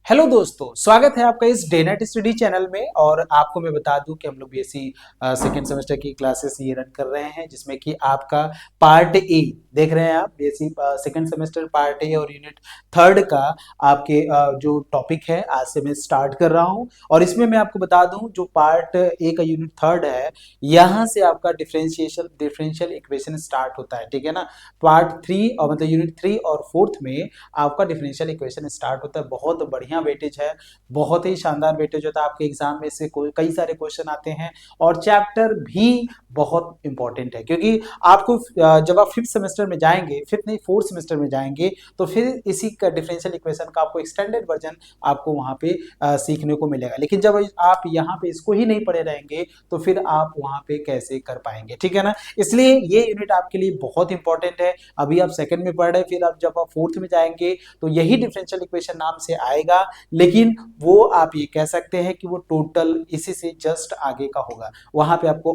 Hello दोस्तों, स्वागत है आपका इस डे नाइट स्टडी चैनल में। और आपको मैं बता दूं कि हम लोग बीएससी सेकेंड सेमेस्टर की क्लासेस ये रन कर रहे हैं, जिसमें कि आपका पार्ट ए देख रहे हैं आप। BSc second semester part A और यूनिट थर्ड का आपके जो टॉपिक है आज से मैं स्टार्ट कर रहा हूं। और इसमें मैं आपको बता दूं जो पार्ट ए का यूनिट थर्ड है, यहाँ से आपका डिफरेंशियल इक्वेशन स्टार्ट होता है, ठीक है ना। पार्ट थ्री और मतलब यूनिट थ्री और फोर्थ में आपका डिफरेंशियल इक्वेशन स्टार्ट होता है। बहुत बढ़िया वेटेज है, बहुत ही शानदार वेटेज होता है। आपके एग्जाम में से कई सारे क्वेश्चन आते हैं और चैप्टर भी बहुत इंपॉर्टेंट है, क्योंकि आपको जब आप फिफ्थ सेमेस्टर में जाएंगे, फिफ्थ नहीं फोर्थ सेमेस्टर में जाएंगे, तो फिर इसी का डिफरेंशियल इक्वेशन का आपको एक्सटेंडेड वर्जन आपको वहां पे सीखने को मिलेगा। लेकिन जब आप यहाँ पे इसको ही नहीं पढ़े रहेंगे तो फिर आप वहां पे कैसे कर पाएंगे, ठीक है ना। इसलिए ये यूनिट आपके लिए बहुत इंपॉर्टेंट है। अभी आप सेकंड में पढ़ रहे हैं, फिर आप जब आप फोर्थ में जाएंगे तो यही डिफरेंशियल इक्वेशन नाम से आएगा, लेकिन वो आप ये कह सकते हैं कि वो टोटल इसी से जस्ट आगे का होगा। वहां पे आपको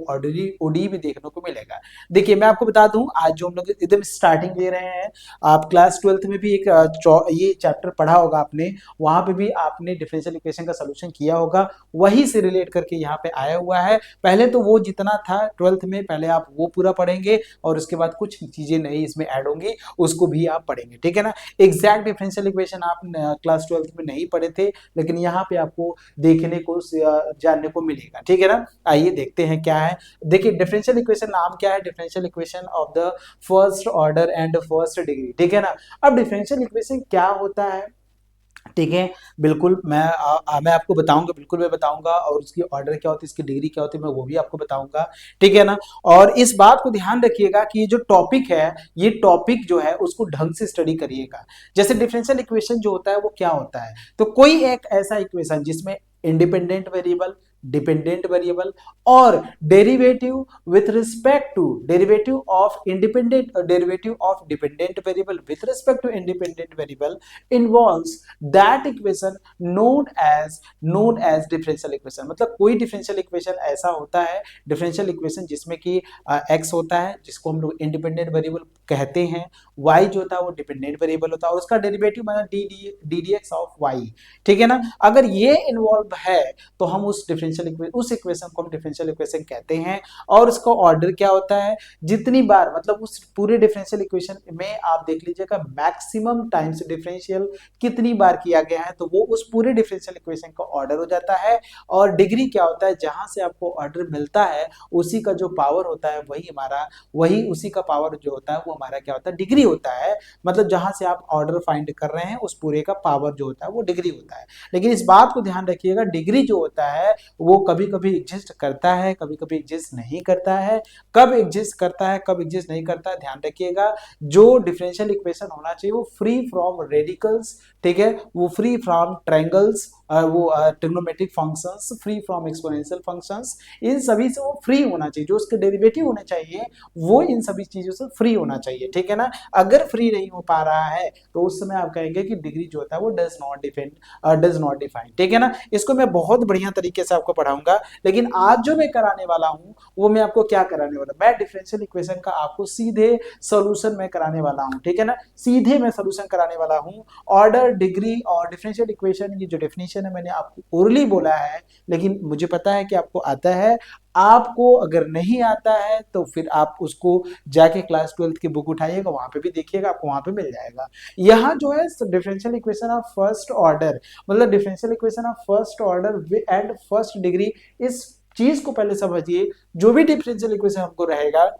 ओडी भी देखने को मिलेगा। देखिए मैं आपको बता दूं, आज जो हम लोग एकदम स्टार्टिंग ले रहे हैं, आप क्लास ट्वेल्थ में भी एक ये चैप्टर पढ़ा होगा आपने, वहां पे भी आपने डिफरेंशियल इक्वेशन का सोल्यूशन किया होगा, वही से रिलेट करके यहाँ पे आया हुआ है। पहले तो वो जितना था ट्वेल्थ में, पहले आप वो पूरा पढ़ेंगे और उसके बाद कुछ चीजें नई इसमें ऐड होंगी, उसको भी आप पढ़ेंगे, ठीक है ना। एग्जैक्ट डिफरेंशियल इक्वेशन आप क्लास ट्वेल्थ में नहीं पढ़े थे, लेकिन यहाँ पे आपको देखने को जानने को मिलेगा, ठीक है ना। आइए देखते हैं क्या है। देखिए डिफरेंशियल इक्वेशन नाम क्या है, differential equation of the first order and first degree, ठीक है ना। अब डिफरेंशियल इक्वेशन क्या होता है, ठीक है, बिल्कुल मैं आपको बताऊंगा, बिल्कुल मैं बताऊंगा। और उसकी ऑर्डर क्या होती है, इसकी डिग्री क्या होती है, मैं वो भी आपको बताऊंगा, ठीक है ना। और इस बात को ध्यान रखिएगा कि ये जो टॉपिक है, ये टॉपिक जो है उसको ढंग से स्टडी करिएगा। जैसे डिफरेंशियल इक्वेशन जो होता है वो क्या होता है, तो कोई एक ऐसा इक्वेशन जिसमें इंडिपेंडेंट वेरिएबल, डिपेंडेंट वेरिएबल और derivative with respect to derivative of independent derivative of dependent variable with respect to independent variable involves that equation known as differential equation. मतलब कोई डिफरेंशियल इक्वेशन ऐसा होता है, डिफरेंशियल इक्वेशन जिसमें कि x होता है जिसको हम लोग इंडिपेंडेंट वेरिएबल कहते हैं, वाई जो होता है वो डिपेंडेंट वेरिएबल होता है और उसका डेरिवेटिव माना D D X of Y, ठीक है ना। अगर ये इन्वॉल्व है तो हम उस इक्वेशन को हम डिफरेंशियल इक्वेशन कहते हैं। और उसका ऑर्डर क्या होता है, जितनी बार मतलब उस पूरे डिफरेंशियल इक्वेशन में आप देख लीजिएगा मैक्सिमम टाइम्स डिफरेंशियल कितनी बार किया गया है, तो वो उस पूरे डिफरेंशियल इक्वेशन का ऑर्डर हो जाता है। और डिग्री क्या होता है, जहां से आपको ऑर्डर मिलता है उसी का जो पावर होता है वही उसी का पावर जो होता है वो हमारा क्या होता है, डिग्री होता है। मतलब जहां से आप ऑर्डर फाइंड कर रहे हैं उस पूरे का पावर जो होता है वो डिग्री होता है। लेकिन इस बात को ध्यान रखिएगा, डिग्री जो होता है वो कभी कभी एग्जिस्ट करता है, कभी कभी एग्जिस्ट नहीं करता है। कब एग्जिस्ट करता है, कब एग्जिस्ट नहीं करता है, ध्यान रखिएगा। जो डिफरेंशियल इक्वेशन होना चाहिए वो फ्री फ्रॉम रेडिकल्स, ठीक है, वो फ्री फ्रॉम ट्रायंगल्स, वो trigonometric functions, free from exponential functions, इन सभी से वो फ्री होना चाहिए। जो उसके डेरिवेटिव होने चाहिए वो इन सभी चीजों से फ्री होना चाहिए, ठीक है ना। अगर फ्री नहीं हो पा रहा है तो उस समय आप कहेंगे कि डिग्री जो होता है वो डज नॉट डिफाइन, ठीक है ना। इसको मैं बहुत बढ़िया तरीके से आपको पढ़ाऊंगा। लेकिन आज जो मैं कराने वाला हूं वो मैं आपको क्या कराने वाला, मैं डिफरेंशियल इक्वेशन का आपको सीधे सोल्यूशन में कराने वाला हूं, ठीक है ना। सीधे मैं सोल्यूशन कराने वाला हूं। ऑर्डर, डिग्री और डिफरेंशियल इक्वेशन की जो डेफिनेशन है मैंने आपको ओरली बोला है, लेकिन मुझे पता है कि आपको आता है। आपको अगर नहीं आता है तो फिर आप उसको जाके क्लास ट्वेल्थ की बुक उठाइएगा, वहां पे भी देखिएगा, आपको वहां पे मिल जाएगा। यहाँ जो है differential equation of first order, मतलब differential equation of first order and first degree, इस चीज को पहले समझिए। जो भी डिफरेंशियल इक्वेशन हमको रहेगा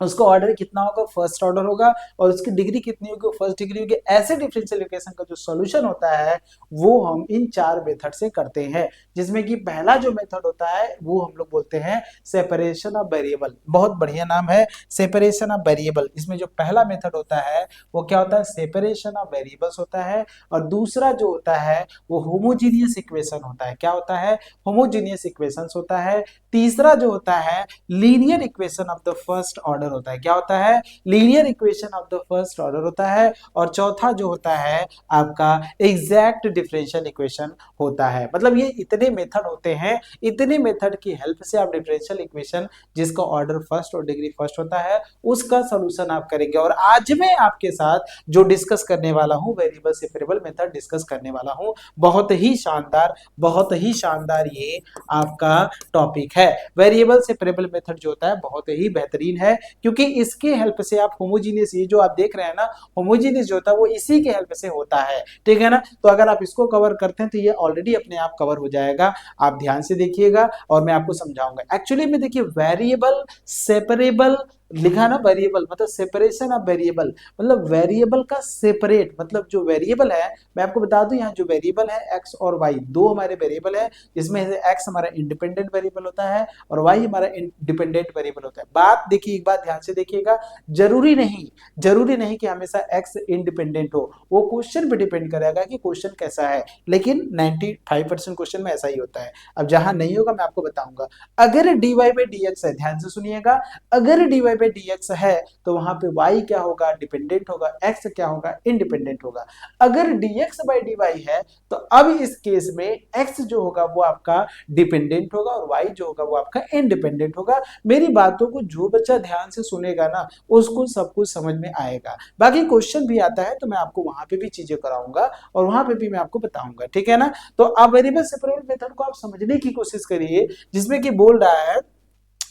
उसका ऑर्डर कितना होगा, फर्स्ट ऑर्डर होगा, और उसकी डिग्री कितनी होगी, फर्स्ट डिग्री होगी। ऐसे डिफरेंशियल इक्वेशन का जो सॉल्यूशन होता है वो हम इन चार मेथड से करते हैं, जिसमें कि पहला जो मेथड होता है वो हम लोग बोलते हैं सेपरेशन ऑफ वेरिएबल। बहुत बढ़िया नाम है, सेपरेशन ऑफ वेरिएबल। इसमें जो पहला मेथड होता है वो क्या होता है, सेपरेशन ऑफ वेरिएबल्स होता है। और दूसरा जो होता है वो होमोजीनियस इक्वेशन होता है। क्या होता है, होमोजीनियस इक्वेशंस होता है। तीसरा जो होता है linear equation of the first order होता है। क्या होता है? Linear equation of the first order होता है। और चौथा जो होता है आपका एग्जैक्ट डिफरेंशियल इक्वेशन होता है। मतलब ये इतने मेथड होते हैं, इतने मेथड की हेल्प से आप डिफरेंशियल इक्वेशन जिसका ऑर्डर फर्स्ट और डिग्री फर्स्ट होता है उसका सॉल्यूशन आप करेंगे। और आज मैं आपके साथ जो डिस्कस करने वाला हूं वेरिएबल सेपरेबल मेथड डिस्कस करने वाला हूं। बहुत ही शानदार ये आपका टॉपिक है। वेरिएबल सेपरेबल मेथड जो होता है बहुत ही बेहतरीन है, क्योंकि इसके हेल्प से आप होमोजीनियस, ये जो आप देख रहे हैं ना होमोजीनियस जो होता है वो इसी के हेल्प से होता है, ठीक है ना। तो अगर आप इसको कवर करते हैं तो ये ऑलरेडी अपने आप कवर हो जाएगा। आप ध्यान से देखिएगा और मैं आपको समझाऊंगा। एक्चुअली में देखिए वेरिएबल सेपरेबल लिखा ना, वेरिएबल मतलब सेपरेशन ऑफ वेरिएबल, मतलब वेरिएबल का सेपरेट, मतलब जो वेरिएबल है मैं आपको बता दूं यहाँ जो वेरिएबल है एक्स और वाई दो हमारे वेरिएबल है, जिसमें से एक्स हमारा इंडिपेंडेंट वेरिएबल होता है और वाई हमारा डिपेंडेंट वेरिएबल होता है। बात देखिए, एक बात ध्यान से देखिएगा, जरूरी नहीं कि हमेशा एक्स इंडिपेंडेंट हो, वो क्वेश्चन पे डिपेंड करेगा कि क्वेश्चन कैसा है, लेकिन 95% क्वेश्चन में ऐसा ही होता है। अब जहां नहीं होगा मैं आपको बताऊंगा। अगर dy बाई डी एक्स है, ध्यान से सुनिएगा, अगर dy बाई डी एक्स है तो वहां पे y क्या होगा? डिपेंडेंट होगा, x क्या होगा? इंडिपेंडेंट होगा। अगर dx बाई dy है तो अब इस केस में x जो होगा वो आपका डिपेंडेंट होगा और y जो होगा वो आपका इंडिपेंडेंट होगा। मेरी बातों को जो बच्चा ध्यान से सुनेगा ना उसको सब कुछ समझ में आएगा। बाकी क्वेश्चन भी आता है तो मैं आपको वहां पे भी चीजें कराऊंगा और वहां पे भी मैं आपको बताऊंगा, ठीक है ना। तो आप वेरिएबल सेपरेबल मेथड को आप समझने की कोशिश करिए, जिसमें कि बोल रहा है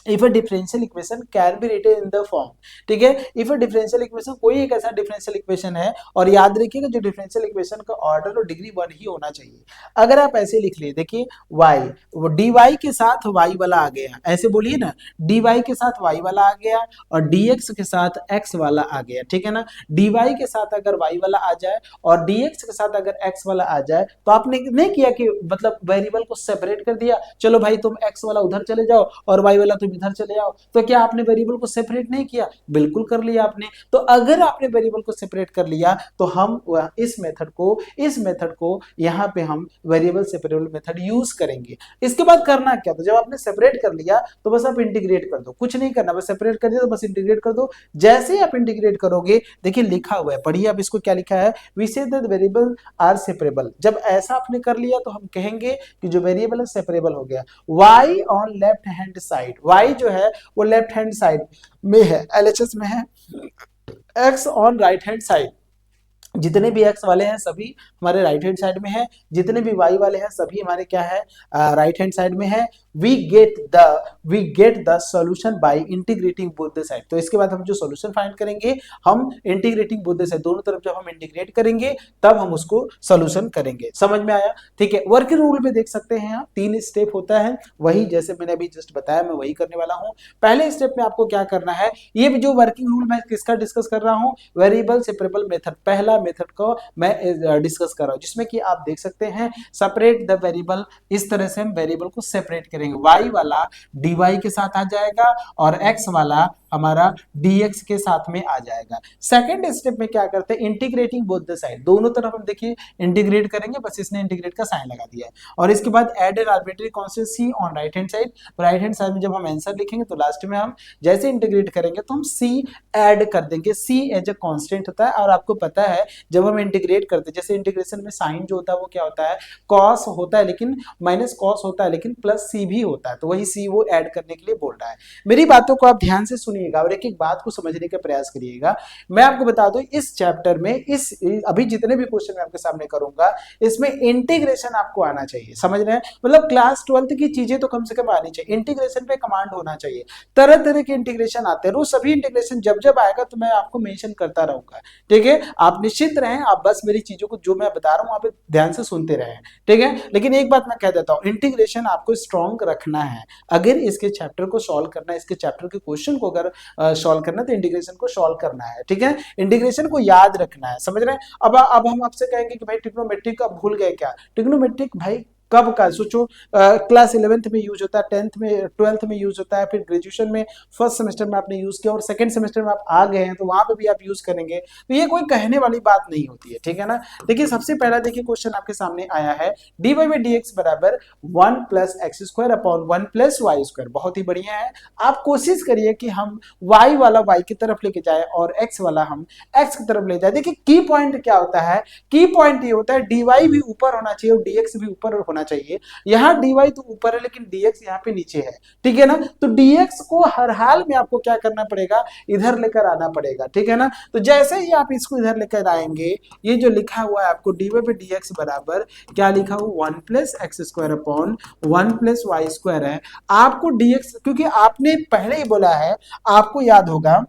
if a differential equation can be written in the form, ठीक है। इफ अ डिफरेंशियल इक्वेशन, कोई एक ऐसा डिफरेंशियल इक्वेशन है, और याद रखिएगा जो डिफरेंशियल इक्वेशन का ऑर्डर और डिग्री 1 ही होना चाहिए। अगर आप ऐसे लिख लिए, देखिए y, वो dy के साथ y वाला आ गया, ऐसे बोलिए ना, dy के साथ y वाला आ गया और dx के साथ x वाला आ गया, ठीक है ना। dy के साथ अगर y वाला आ जाए और dx के साथ अगर x वाला आ जाए तो आपने नहीं किया कि मतलब वेरिएबल को सेपरेट कर दिया, चलो भाई तुम x वाला उधर चले जाओ और y वाला तुम इधर चले आओ, तो क्या आपने वेरिएबल को सेपरेट नहीं किया? बिल्कुल कर लिया आपने। तो अगर आपने वेरिएबल को सेपरेट कर लिया तो हम इस मेथड को यहाँ पे हम वेरिएबल सेपरेबल मेथड यूज करेंगे। इसके बाद करना क्या, तो जब आपने सेपरेट कर लिया तो बस आप इंटीग्रेट कर दो, कुछ नहीं करना, बस सेपरेट कर दिया तो बस इंटीग्रेट कर दो। जैसे ही आप इंटीग्रेट करोगे, देखिए लिखा हुआ है, पढ़िए अब इसको क्या लिखा है, we say that variable are separable. जब ऐसा आपने कर लिया तो हम कहेंगे कि जो वेरिएबल है सेपरेबल हो गया। y on left hand side, y जो है वो लेफ्ट हैंड साइड में है, एलएचएस में है। x on right hand side, जितने भी x वाले हैं सभी हमारे राइट हैंड साइड में है, जितने भी y वाले हैं सभी हमारे क्या है? राइट हैंड साइड में है। We get the solution by integrating both the side. तो इसके बाद हम जो सॉल्यूशन फाइंड करेंगे, हम इंटीग्रेटिंग बोथ द साइड, दोनों तरफ जब हम इंटीग्रेट करेंगे तब हम उसको सॉल्यूशन करेंगे। समझ में आया? ठीक है। वर्किंग रूल में देख सकते हैं आप 3 स्टेप होता है, वही जैसे मैंने अभी जस्ट बताया मैं वही करने वाला हूं। पहले स्टेप में आपको क्या करना है, ये जो वर्किंग रूल मैं किसका डिस्कस कर रहा हूं, वेरिएबल सेपरेबल मेथड, पहला मेथड को मैं डिस्कस कर रहा हूं, जिसमें कि आप देख सकते हैं सेपरेट द वेरिएबल। इस तरह से हम वेरिएबल को सेपरेट करेंगे, y वाला dy के साथ आ जाएगा और x वाला हमारा dx के साथ में आ जाएगा। सेकंड स्टेप में क्या करते हैं, इंटीग्रेटिंग बोथ द साइड, दोनों तरफ हम देखिए इंटीग्रेट करेंगे, बस इसने इंटीग्रेट का साइन लगा दिया है। और इसके बाद add an arbitrary constant c on right hand side, right hand side में जब हम आंसर लिखेंगे तो लास्ट में हम जैसे इंटीग्रेट करेंगे तो हम c ऐड कर देंगे, c एज अ कांस्टेंट होता है। और आपको पता है जब हम इंटीग्रेट करते हैं, जैसे इंटीग्रेशन में साइन जो होता है वो क्या होता है, कॉस होता है, लेकिन माइनस कॉस होता है, लेकिन प्लस c भी होता है, तो वही c वो ऐड करने के लिए बोल रहा है। मेरी बातों को आप ध्यान से सुनिएगा और एक एक बात को समझने का प्रयास करिएगा। मैं आपको बता दूं इस चैप्टर में इस अभी जितने भी क्वेश्चन मैं आपके सामने करूंगा इसमें इंटीग्रेशन आपको आना चाहिए, समझ रहे हैं, मतलब क्लास 12th की चीजें तो कम से कम आनी चाहिए। इंटीग्रेशन पे कमांड होना चाहिए, तरह तरह के इंटीग्रेशन आते हैं, वो सभी इंटीग्रेशन जब जब आएगा तो मैं आपको मेंशन करता रहूंगा, ठीक है। आप निश्चित रहें, आप बस मेरी चीजों को जो मैं बता रहा हूं आप ध्यान से सुनते रहें, ठीक है। लेकिन एक बात मैं कह देता हूं, इंटीग्रेशन आपको स्ट्रॉन्ग रखना है। अगर इसके चैप्टर को सॉल्व करना है, इसके चैप्टर के क्वेश्चन को अगर सॉल्व करना है तो इंटीग्रेशन को सॉल्व करना है, ठीक है। इंटीग्रेशन को याद रखना है, समझ रहे हैं। अब हम आपसे कहेंगे कि भाई ट्रिग्नोमेट्रिक आप भूल गए क्या, ट्रिग्नोमेट्रिक भाई कब का सोचो, क्लास 11th में यूज होता है, 10th में 12th में यूज होता है, फिर ग्रेजुएशन में फर्स्ट सेमेस्टर में आपने यूज किया और सेकंड सेमेस्टर में आप आ गए हैं तो वहां पे भी आप यूज करेंगे। तो ये कोई कहने वाली बात नहीं होती है, ठीक है ना। देखिए सबसे पहला देखिए क्वेश्चन आपके सामने आया है, d y by d x बराबर 1 plus x square upon 1 plus y square. बहुत ही बढ़िया है, आप कोशिश करिए कि हम y वाला y की तरफ लेके जाए और x वाला हम x की तरफ ले जाए। देखिए की पॉइंट क्या होता है, की पॉइंट ये होता है dy भी ऊपर होना चाहिए और dx भी ऊपर होना चाहिए। यहाँ dy तो ऊपर है लेकिन dx यहाँ पे नीचे है, ठीक है ना। तो dx को हर हाल में आपको क्या करना पड़ेगा, इधर लेकर आना पड़ेगा, ठीक है ना। तो जैसे ही आप इसको इधर लेकर आएंगे, ये जो लिखा हुआ है आपको dy बाई डी एक्स बराबर क्या लिखा हुआ 1 plus x square upon 1 plus y square है। आपको dx, क्योंकि आपने पहले ही बोला है, आपको याद होगा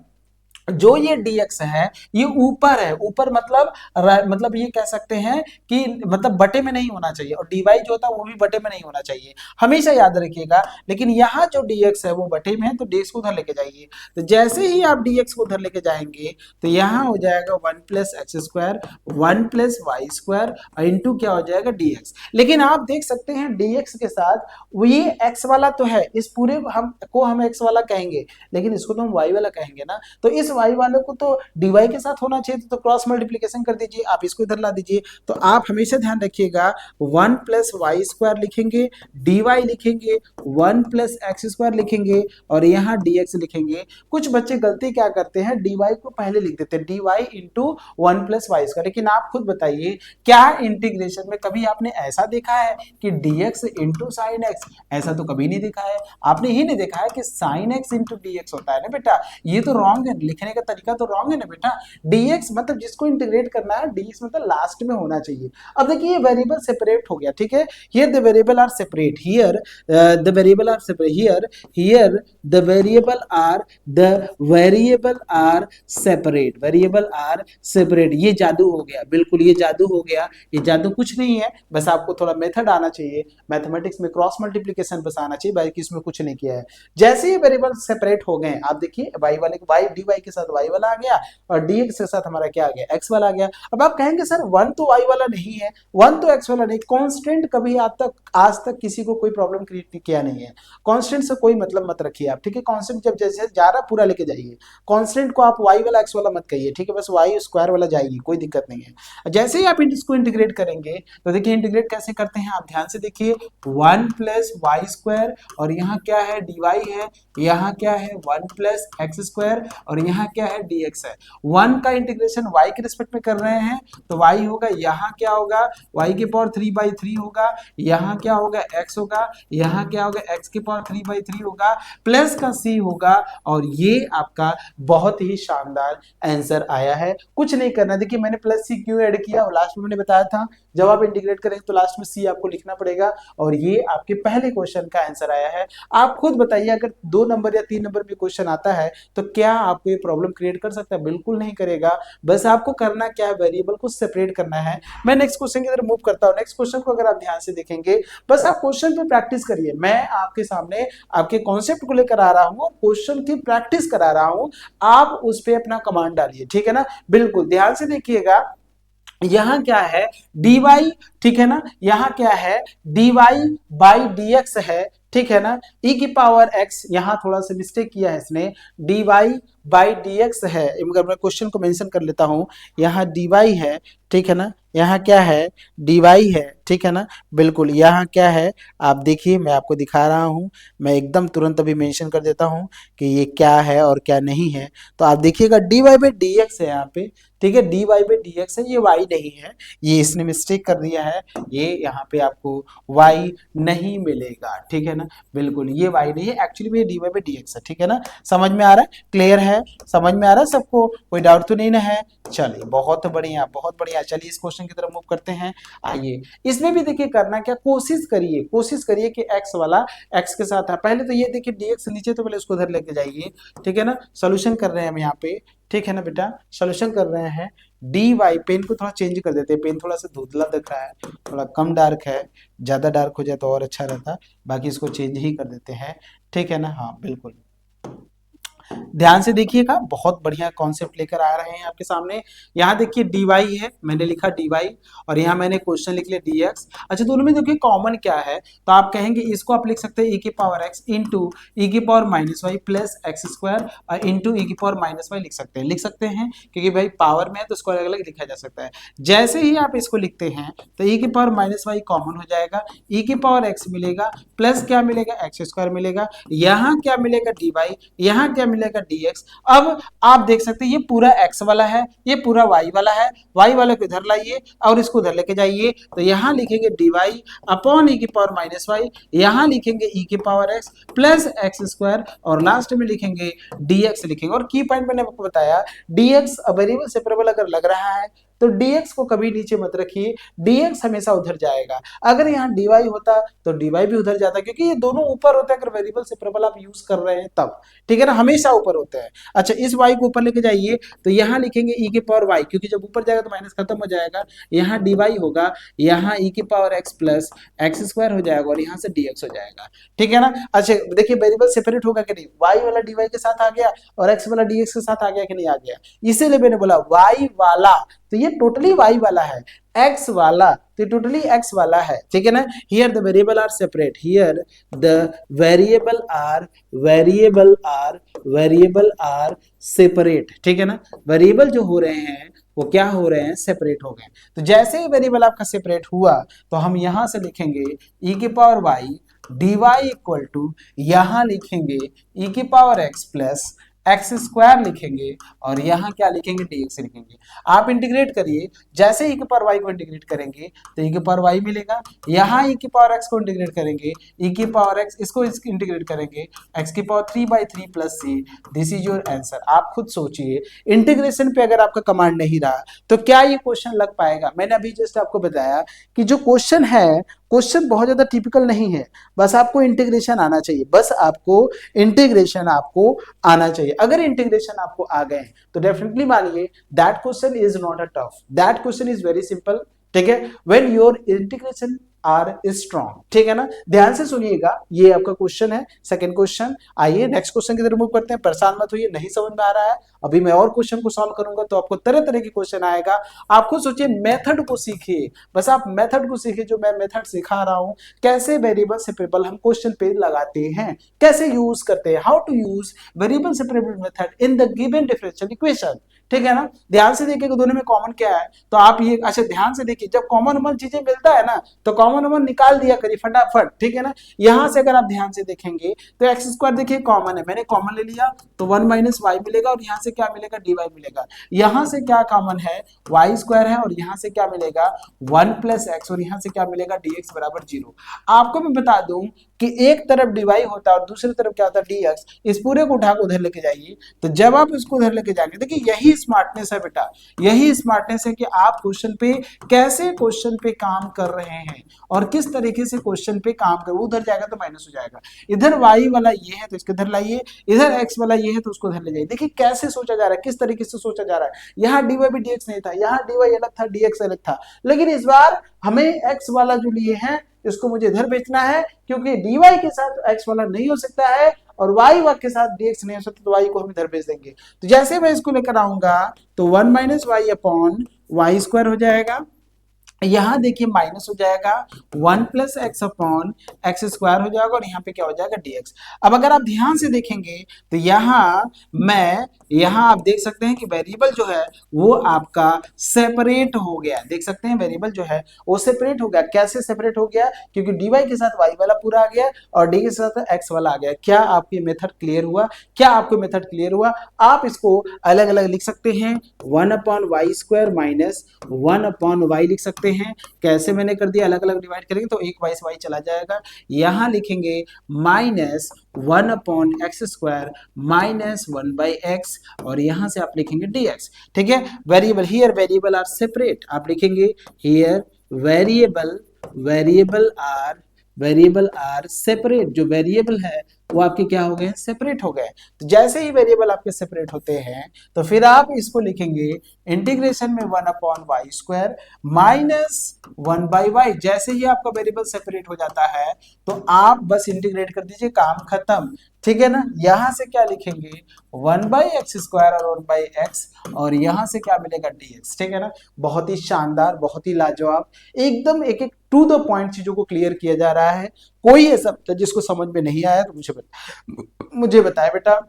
जो ये dx है ये ऊपर है, ऊपर मतलब ये कह सकते हैं कि मतलब बटे में नहीं होना चाहिए, और dy जो होता है वो भी बटे में नहीं होना चाहिए, हमेशा याद रखिएगा। लेकिन यहाँ जो dx है वो बटे में है तो dx को उधर लेके जाइए। तो जैसे ही आप dx को उधर लेके जाएंगे तो यहाँ हो जाएगा 1 plus x square 1 plus y square into क्या हो जाएगा dx। लेकिन आप देख सकते हैं dx के साथ वो ये x वाला तो है, इस पूरे हम x वाला कहेंगे, लेकिन इसको तो हम y वाला कहेंगे ना। तो इस y वाले को तो dy के साथ होना चाहिए, तो क्रॉस मल्टीप्लीकेशन कर दीजिए, आप इसको इधर ला दीजिए। तो आप हमेशा ध्यान रखिएगा 1 प्लस वाई स्क्वायर लिखेंगे, dy लिखेंगे, 1 प्लस एक्स स्क्वायर लिखेंगे और यहाँ dx लिखेंगे। कुछ बच्चे गलती क्या करते हैं, dy को पहले लिख देते हैं, dy into 1 plus y square. लेकिन आप खुद बताइए, क्या इंटीग्रेशन में कभी आपने ऐसा देखा है कि dx इंटू साइन एक्स? ऐसा तो कभी नहीं देखा है, आपने ही नहीं देखा है कि साइन एक्स इंटू dx होता है ना बेटा। ये तो रॉन्ग है, लिखने का तरीका तो रॉन्ग है ना बेटा। dx मतलब जिसको इंटीग्रेट करना है, dx मतलब लास्ट में होना चाहिए। अब देखिए ये वेरिएबल सेपरेट हो गया, ठीक है, here the variable are separate, here the variable are separate, here the variable are separate, variable are separate. ये जादू हो गया, बिल्कुल ये जादू हो गया। ये जादू कुछ नहीं है, बस आपको थोड़ा मेथड आना चाहिए, मैथमेटिक्स में क्रॉस मल्टीप्लिकेशन बस आना चाहिए, बाकी इसमें कुछ नहीं किया है। जैसे ही वेरिएबल सेपरेट हो गए, आप देखिए y वाले y dy के साथ y वाला आ गया और dx के साथ हमारा क्या आ गया, x वाला आ गया। अब आप कहेंगे सर 1 तो y वाला नहीं है, 1 तो x वाला नहीं, कांस्टेंट कभी आज तक किसी को कोई प्रॉब्लम क्रिएट किया नहीं है। कांस्टेंट से कोई मतलब मत रखिए आप, ठीक है। कांस्टेंट जब जैसे जा रहा पूरा लेके जाइए, कांस्टेंट को आप y वाला x वाला मत कहिए, ठीक है, बस y स्क्वायर वाला जाइए, कोई दिक्कत नहीं है। जैसे ही आप इसको इंटीग्रेट करेंगे तो देखिए इंटीग्रेट कैसे करते हैं, आप ध्यान से देखिए, 1 प्लस वाई स्क्वायर और यहाँ क्या है dy है, यहाँ क्या है 1 प्लस एक्स स्क्वायर और यहाँ क्या है dx है। 1 का इंटीग्रेशन y के रिस्पेक्ट में कर रहे हैं तो y होगा, यहाँ क्या होगा y के पावर 3/3 होगा, यहाँ क्या होगा x होगा, यहाँ क्या होगा x के पावर 3/3 होगा, प्लस का c होगा और ये आपका बहुत ही शानदार आंसर आया है। कुछ नहीं करना, देखिए मैंने प्लस c क्यों ऐड किया और लास्ट में मैंने बताया था जब आप इंटीग्रेट करेंगे तो लास्ट में c आपको लिखना पड़ेगा और ये आपके पहले क्वेश्चन का आंसर आया है। आप खुद बताइए अगर 2 नंबर या 3 नंबर में क्वेश्चन आता है तो क्या आपको ये प्रॉब्लम क्रिएट कर सकता है? बिल्कुल नहीं करेगा। बस आपको करना क्या है, वेरिएबल को सेपरेट करना है। मैं नेक्स्ट क्वेश्चन की तरफ मूव करता हूं। नेक्स्ट क्वेश्चन को अगर आप ध्यान से देखेंगे, बस आप क्वेश्चन पे प्रैक्टिस करिए, मैं आपके सामने आपके कॉन्सेप्ट को लेकर आ रहा हूं, क्वेश्चन की प्रैक्टिस करा रहा हूं, आप उस पर अपना कमांड डालिए, ठीक है ना। बिल्कुल ध्यान से देखिएगा, यहां क्या है dy, ठीक है ना, यहां क्या है dy बाई dx है, ठीक है ना, e की पावर x, यहां थोड़ा सा मिस्टेक किया है इसने, dy बाई dx है। मैं क्वेश्चन को मेंशन कर लेता हूं, यहाँ dy है, ठीक है ना, यहाँ क्या है dy है, ठीक है ना, बिल्कुल यहाँ क्या है आप देखिए, मैं आपको दिखा रहा हूँ, मैं एकदम तुरंत अभी मेंशन कर देता हूँ कि ये क्या है और क्या नहीं है। तो आप देखिएगा dy बाई dx है यहाँ पे, ठीक है, dy बाई dx है, ये y नहीं है, ये इसने मिस्टेक कर दिया है, ये यहाँ पे आपको y नहीं मिलेगा, ठीक है ना, बिल्कुल ये y नहीं है, एक्चुअली में ये dy बाई dx है, ठीक है ना। समझ में आ रहा है, क्लियर है, समझ में आ रहा है सबको, कोई डाउट तो नहीं ना है? चलिए बहुत बढ़िया बहुत बढ़िया। चलिए इस क्वेश्चन की तरफ मूव करते हैं। आइए इसमें भी देखिए करना क्या, कोशिश करिए कि x वाला x के साथ है। पहले तो ये देखिए dx नीचे, तो पहले उसको उधर लेके जाइए, ठीक है ना। सॉल्यूशन कर रहे हैं हम यहाँ पे, ठीक है ना बेटा, सॉल्यूशन कर रहे हैं। dy, पेन को थोड़ा चेंज कर देते हैं, पेन थोड़ा सा धुंधला दिख रहा है, थोड़ा कम डार्क है, ज्यादा डार्क हो जाए तो और अच्छा रहता, बाकी इसको चेंज ही कर देते हैं, ठीक है ना। हाँ बिल्कुल, ध्यान से देखिएगा, बहुत बढ़िया कॉन्सेप्ट लेकर आ रहे हैं आपके सामने। यहाँ देखिए dy है, मैंने लिखा dy और यहाँ मैंने क्वेश्चन लिख लिया dx। अच्छा, दोनों में देखिए कॉमन क्या है, तो आप कहेंगे इसको आप लिख सकते हैं e की पावर x इंटू ई की power minus Y plus x square into E की पावर माइनस वाई लिख सकते हैं क्योंकि भाई पावर में है तो इसको अलग अलग लिखा जा सकता है। जैसे ही आप इसको लिखते हैं तो ई की पावर माइनस वाई कॉमन हो जाएगा, ई की पावर एक्स मिलेगा प्लस क्या मिलेगा, एक्स स्क्वायर मिलेगा, यहाँ क्या मिलेगा dy, यहाँ क्या मिलेगा dx। अब आप देख सकते हैं ये पूरा x वाला है, ये पूरा y वाला है, y वाले को इधर लाइए और इसको उधर लेके जाइए, तो यहाँ लिखेंगे dy अपॉन e की पावर माइनस वाई, यहाँ लिखेंगे e की power x plus x square और लास्ट में लिखेंगे dx लिखेंगे। और की पॉइंट मैंने आपको बताया, dx वेरिएबल सेपरेबल अगर लग रहा है तो dx को कभी नीचे मत रखिए, dx हमेशा उधर जाएगा। अगर यहाँ dy होता तो dy भी उधर जाता, क्योंकि ये दोनों ऊपर होते हैं अगर वेरिएबल सेपरेबल आप यूज कर रहे हैं तब, ठीक है ना, हमेशा ऊपर होते हैं। अच्छा, इस y को ऊपर लेके जाइए तो यहाँ लिखेंगे e की पावर y, क्योंकि जब ऊपर जाएगा तो माइनस खत्म हो जाएगा, यहाँ dy होगा, यहाँ e की power x plus x square हो जाएगा और यहाँ से dx हो जाएगा, ठीक है ना। अच्छा देखिए वेरिएबल सेपरेट होगा कि नहीं, y वाला dy के साथ आ गया और x वाला dx के साथ आ गया कि नहीं आ गया, इसीलिए मैंने बोला y वाला, तो ये टोटली y वाला है, x वाला तो टोटली x वाला है, ठीक है ना। Here the variable are separate, here the variable are separate, ठीक है ना। वेरिएबल जो हो रहे हैं वो क्या हो रहे हैं, सेपरेट हो गए। तो जैसे ही वेरिएबल आपका सेपरेट हुआ तो हम यहां से लिखेंगे e की power y dy equal to, यहां लिखेंगे e की power x plus x square लिखेंगे और यहाँ क्या लिखेंगे, dx लिखेंगे। आप इंटीग्रेट करिए, जैसे e की पावर y को इंटीग्रेट करेंगे तो e की पावर y मिलेगा, यहाँ e की पावर x को इंटीग्रेट करेंगे, e की पावर x इसको इंटीग्रेट करेंगे, x की power 3/3 plus c, this is your answer. आप खुद सोचिए, इंटीग्रेशन पे अगर आपका कमांड नहीं रहा तो क्या ये क्वेश्चन लग पाएगा। मैंने अभी जस्ट आपको बताया कि जो क्वेश्चन है, क्वेश्चन बहुत ज्यादा टिपिकल नहीं है, बस आपको इंटीग्रेशन आना चाहिए, बस आपको इंटीग्रेशन आपको आना चाहिए। अगर इंटीग्रेशन आपको आ गए तो डेफिनेटली मानिए that question is not a tough, that question is very simple, ठीक है, when your integration are strong, ठीक है ना। ध्यान से सुनिएगा, ये आपका क्वेश्चन है, सेकंड क्वेश्चन। आइए नेक्स्ट क्वेश्चन की तरफ मूव करते हैं, परेशान मत होइए, नहीं समझ में आ रहा है अभी मैं और क्वेश्चन को सॉल्व करूंगा तो आपको तरह तरह के क्वेश्चन आएगा। आप खुद सोचिए, मेथड को सीखिए, बस आप मेथड को सीखिए, जो मैं मेथड सिखा रहा हूं, कैसे वेरिएबल सेपरेबल हम क्वेश्चन पे लगाते हैं, कैसे यूज करते हैं, how to use variable separable method in the given differential equation, ठीक है ना। ध्यान से देखिए दोनों में कॉमन क्या है, तो आप ये अच्छा ध्यान से देखिए, जब कॉमन चीजें मिलता है ना तो कॉमन निकाल दिया करिए फटाफट, ठीक है ना। यहां से अगर आप ध्यान से देखेंगे तो एक्स स्क्वायर देखिए कॉमन है, मैंने कॉमन ले लिया तो 1 माइनस वाई मिलेगा और यहाँ से क्या मिलेगा, dy मिलेगा। यहाँ से क्या कॉमन है, वाई स्क्वायर है और यहाँ से क्या मिलेगा 1 प्लस एक्स और यहाँ से क्या मिलेगा dx बराबर 0। आपको मैं बता दूं कि एक तरफ dy होता है और दूसरी तरफ क्या होता है dx, इस पूरे को उठा के उधर लेके जाइए, तो जब आप इसको उधर लेके जाएंगे, देखिए यही स्मार्टनेस है बेटा, यही स्मार्टनेस है कि आप क्वेश्चन पे कैसे क्वेश्चन पे काम कर रहे हैं और किस तरीके से क्वेश्चन पे काम कर, उधर जाएगा तो माइनस हो जाएगा, इधर y वाला ये है तो इसको इधर लाइए, इधर x वाला ये है तो उसको इधर ले जाइए। देखिए कैसे सोचा जा रहा है, किस तरीके से सोचा जा रहा है। यहाँ dy भी dx नहीं था, यहाँ dy अलग था, dx अलग था, लेकिन इस बार हमें x वाला जो लिए हैं इसको मुझे इधर बेचना है, क्योंकि dy के साथ x वाला नहीं हो सकता है और y के साथ dx नहीं हो सकता, तो y को हम इधर भेज देंगे। तो जैसे मैं इसको लेकर आऊंगा तो 1 minus y upon y square हो जाएगा, यहाँ देखिए माइनस हो जाएगा 1 plus x upon x square हो जाएगा और यहाँ पे क्या हो जाएगा dx। अब अगर आप ध्यान से देखेंगे तो यहाँ आप देख सकते हैं कि वेरिएबल जो है वो आपका सेपरेट हो गया, देख सकते हैं वेरिएबल जो है वो सेपरेट हो गया। कैसे सेपरेट हो गया, क्योंकि dy के साथ y वाला पूरा आ गया और d के साथ x वाला आ गया। क्या आपकी मेथड क्लियर हुआ, क्या आपको मेथड क्लियर हुआ। आप इसको अलग अलग लिख सकते हैं, 1 upon y square minus 1 upon y लिख सकते हैं। कैसे मैंने कर दिया, अलग अलग डिवाइड करेंगे तो एक वाई से वाई चला जाएगा, यहाँ लिखेंगे minus 1 upon x square minus 1 by x और यहाँ से आप लिखेंगे dx, ठीक है। Variable, here variable are separate, आप लिखेंगे हियर वेरिएबल आर सेपरेट, जो वेरिएबल है वो आपके क्या हो गए, सेपरेट हो गए। तो जैसे ही वेरिएबल आपके सेपरेट होते हैं तो फिर आप इसको लिखेंगे इंटीग्रेशन में 1/y² -1/y। जैसे ही आपका वेरिएबल सेपरेट हो जाता है तो आप बस इंटीग्रेट कर दीजिए, काम खत्म, ठीक है ना। यहां से क्या लिखेंगे 1/x² और 1/x, और यहां से क्या मिलेगा dx, ठीक है ना। बहुत ही शानदार, बहुत ही लाजवाब, एकदम एक एक टू द पॉइंट चीजों को क्लियर किया जा रहा है। कोई ऐसा जिसको समझ में नहीं आया तो मुझे बताए बेटा,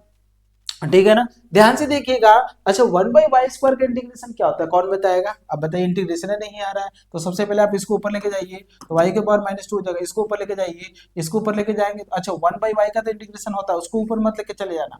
ठीक है ना। ध्यान से देखिएगा। अच्छा 1/y² का इंटीग्रेशन क्या होता है, कौन बताएगा? अब बताइए, इंटीग्रेशन नहीं आ रहा है तो सबसे पहले आप इसको ऊपर लेके जाइए तो y के पावर -2 हो जाएगा, इसको ऊपर लेके जाइए, इसको ऊपर लेके जाएंगे तो अच्छा 1/y का तो इंटीग्रेशन होता है, उसको ऊपर मत लेके चले जाना,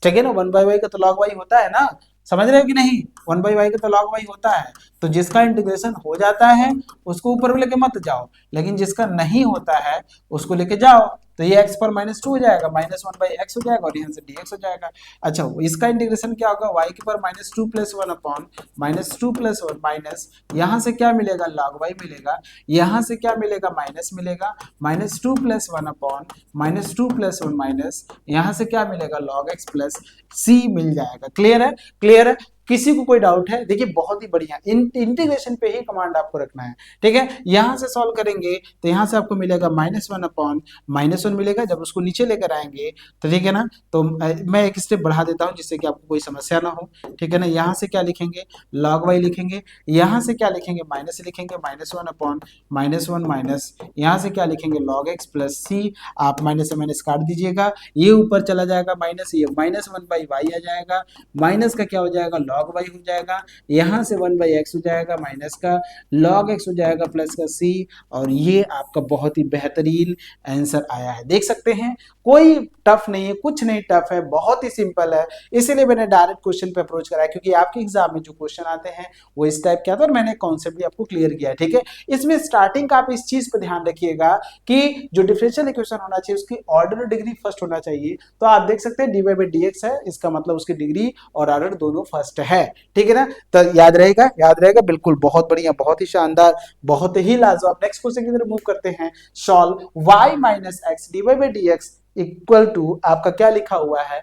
ठीक है ना। 1/y का तो log y होता है ना, समझ रहे हो कि नहीं? 1/y का तो log y होता है, तो जिसका इंटीग्रेशन हो जाता है उसको ऊपर लेके मत जाओ, लेकिन जिसका नहीं होता है उसको लेके जाओ, तो ये x पर -2 हो जाएगा, -1/x हो जाएगा और यहाँ से dx हो जाएगा। अच्छा इसका इंटीग्रेशन क्या होगा, y के पावर -2 + 1 अपॉन -2 + 1 माइनस, यहाँ से क्या मिलेगा log y मिलेगा, यहाँ से क्या मिलेगा माइनस मिलेगा, -2 + 1 अपॉन -2 + 1 माइनस, यहाँ से क्या मिलेगा log x प्लस c मिल जाएगा। क्लियर है? क्लियर है? किसी को कोई डाउट है? देखिए बहुत ही बढ़िया, इंटीग्रेशन पे ही कमांड आपको रखना है, ठीक है। यहां से सॉल्व करेंगे तो यहां से आपको मिलेगा -1 अपॉन -1 मिलेगा, जब उसको नीचे लेकर आएंगे तो ठीक है ना। तो मैं एक स्टेप बढ़ा देता हूं जिससे कि आपको कोई समस्या ना हो, ठीक है ना। यहां से क्या लिखेंगे log y लिखेंगे, यहां से क्या लिखेंगे माइनस लिखेंगे, -1 अपॉन -1 माइनस, यहां से क्या लिखेंगे log x प्लस c, आप माइनस से माइनस काट दीजिएगा, ये ऊपर चला जाएगा माइनस, ये -1/y आ जाएगा, माइनस का क्या हो जाएगा log y हो जाएगा, यहाँ से 1/x हो जाएगा, माइनस का log x हो जाएगा प्लस का c, और ये आपका बहुत ही बेहतरीन आंसर आया है। देख सकते हैं कोई टफ नहीं है, कुछ नहीं टफ है, बहुत ही सिंपल है, इसीलिए मैंने डायरेक्ट क्वेश्चन पे अप्रोच करा है, क्योंकि आपके एग्जाम में जो क्वेश्चन आते हैं वो इस टाइप के आते हैं और मैंने कॉन्सेप्ट भी आपको क्लियर किया है, ठीक है। इसमें स्टार्टिंग का आप इस चीज पे ध्यान रखिएगा कि जो डिफरेंशियल इक्वेशन होना चाहिए उसकी ऑर्डर डिग्री फर्स्ट होना चाहिए। तो आप देख सकते हैं dy/dx है, इसका मतलब उसकी डिग्री और ऑर्डर दोनों फर्स्ट है, ठीक है ना। तो याद रहेगा, याद रहेगा, बिल्कुल बहुत बढ़िया, बहुत ही शानदार, बहुत ही लाजवाब। नेक्स्ट क्वेश्चन की तरफ मूव करते हैं। Solve y - x dy/dx equal to आपका क्या लिखा हुआ है,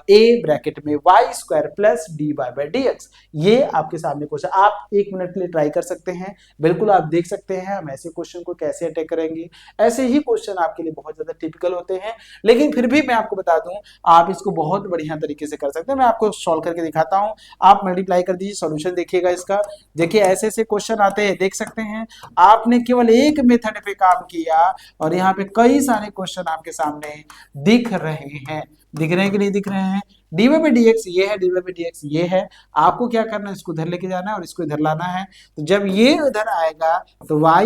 a ब्रैकेट में y² प्लस dy/dx। ये आपके सामने क्वेश्चन, आप 1 मिनट के लिए ट्राई कर सकते हैं, बिल्कुल आप देख सकते हैं हम ऐसे क्वेश्चन को कैसे अटैक करेंगे। ऐसे ही क्वेश्चन आपके लिए बहुत ज्यादा टिपिकल होते हैं, लेकिन फिर भी मैं आपको बता दूं आप इसको बहुत बढ़िया तरीके से कर सकते हैं। मैं आपको सॉल्व करके दिखाता हूं, आप मल्टीप्लाई कर दीजिए, सॉल्यूशन देखिएगा इसका। देखिए ऐसे ऐसे क्वेश्चन आते हैं, देख सकते हैं आपने केवल एक मेथड पे काम किया और यहाँ पे कई सारे क्वेश्चन आपके सामने दिख रहे हैं, दिख रहे हैं कि नहीं दिख रहे हैं। dy/dx ये है, dy/dx ये है, आपको क्या करना है, इसको इधर लेके जाना है और इसको इधर लाना है। तो जब ये उधर आएगा तो y -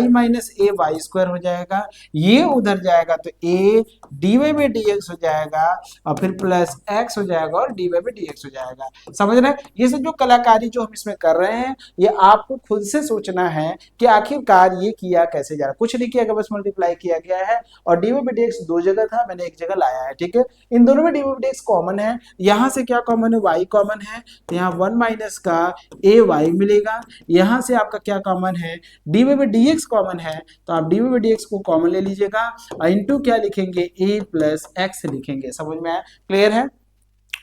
a y² हो जाएगा, ये उधर जाएगा तो a dy/dx हो जाएगा और फिर प्लस x हो जाएगा और dy/dx हो जाएगा। समझ रहे हैं? ये सब जो कलाकारी जो हम इसमें कर रहे हैं ये आपको खुद से सोचना है कि आखिरकार ये किया कैसे जा रहा है। कुछ नहीं किया, बस मल्टीप्लाई किया गया है और dy/dx 2 जगह था, मैंने एक जगह लाया है, ठीक है। इन दोनों में dy/dx कॉमन है, यहाँ से क्या कॉमन है, y कॉमन है, तो यहाँ 1 माइनस का ay मिलेगा। यहाँ से आपका क्या कॉमन है, dy/dx कॉमन है, तो आप dy/dx को कॉमन ले लीजिएगा, इनटू क्या लिखेंगे a प्लस x लिखेंगे। समझ में आया? क्लियर है?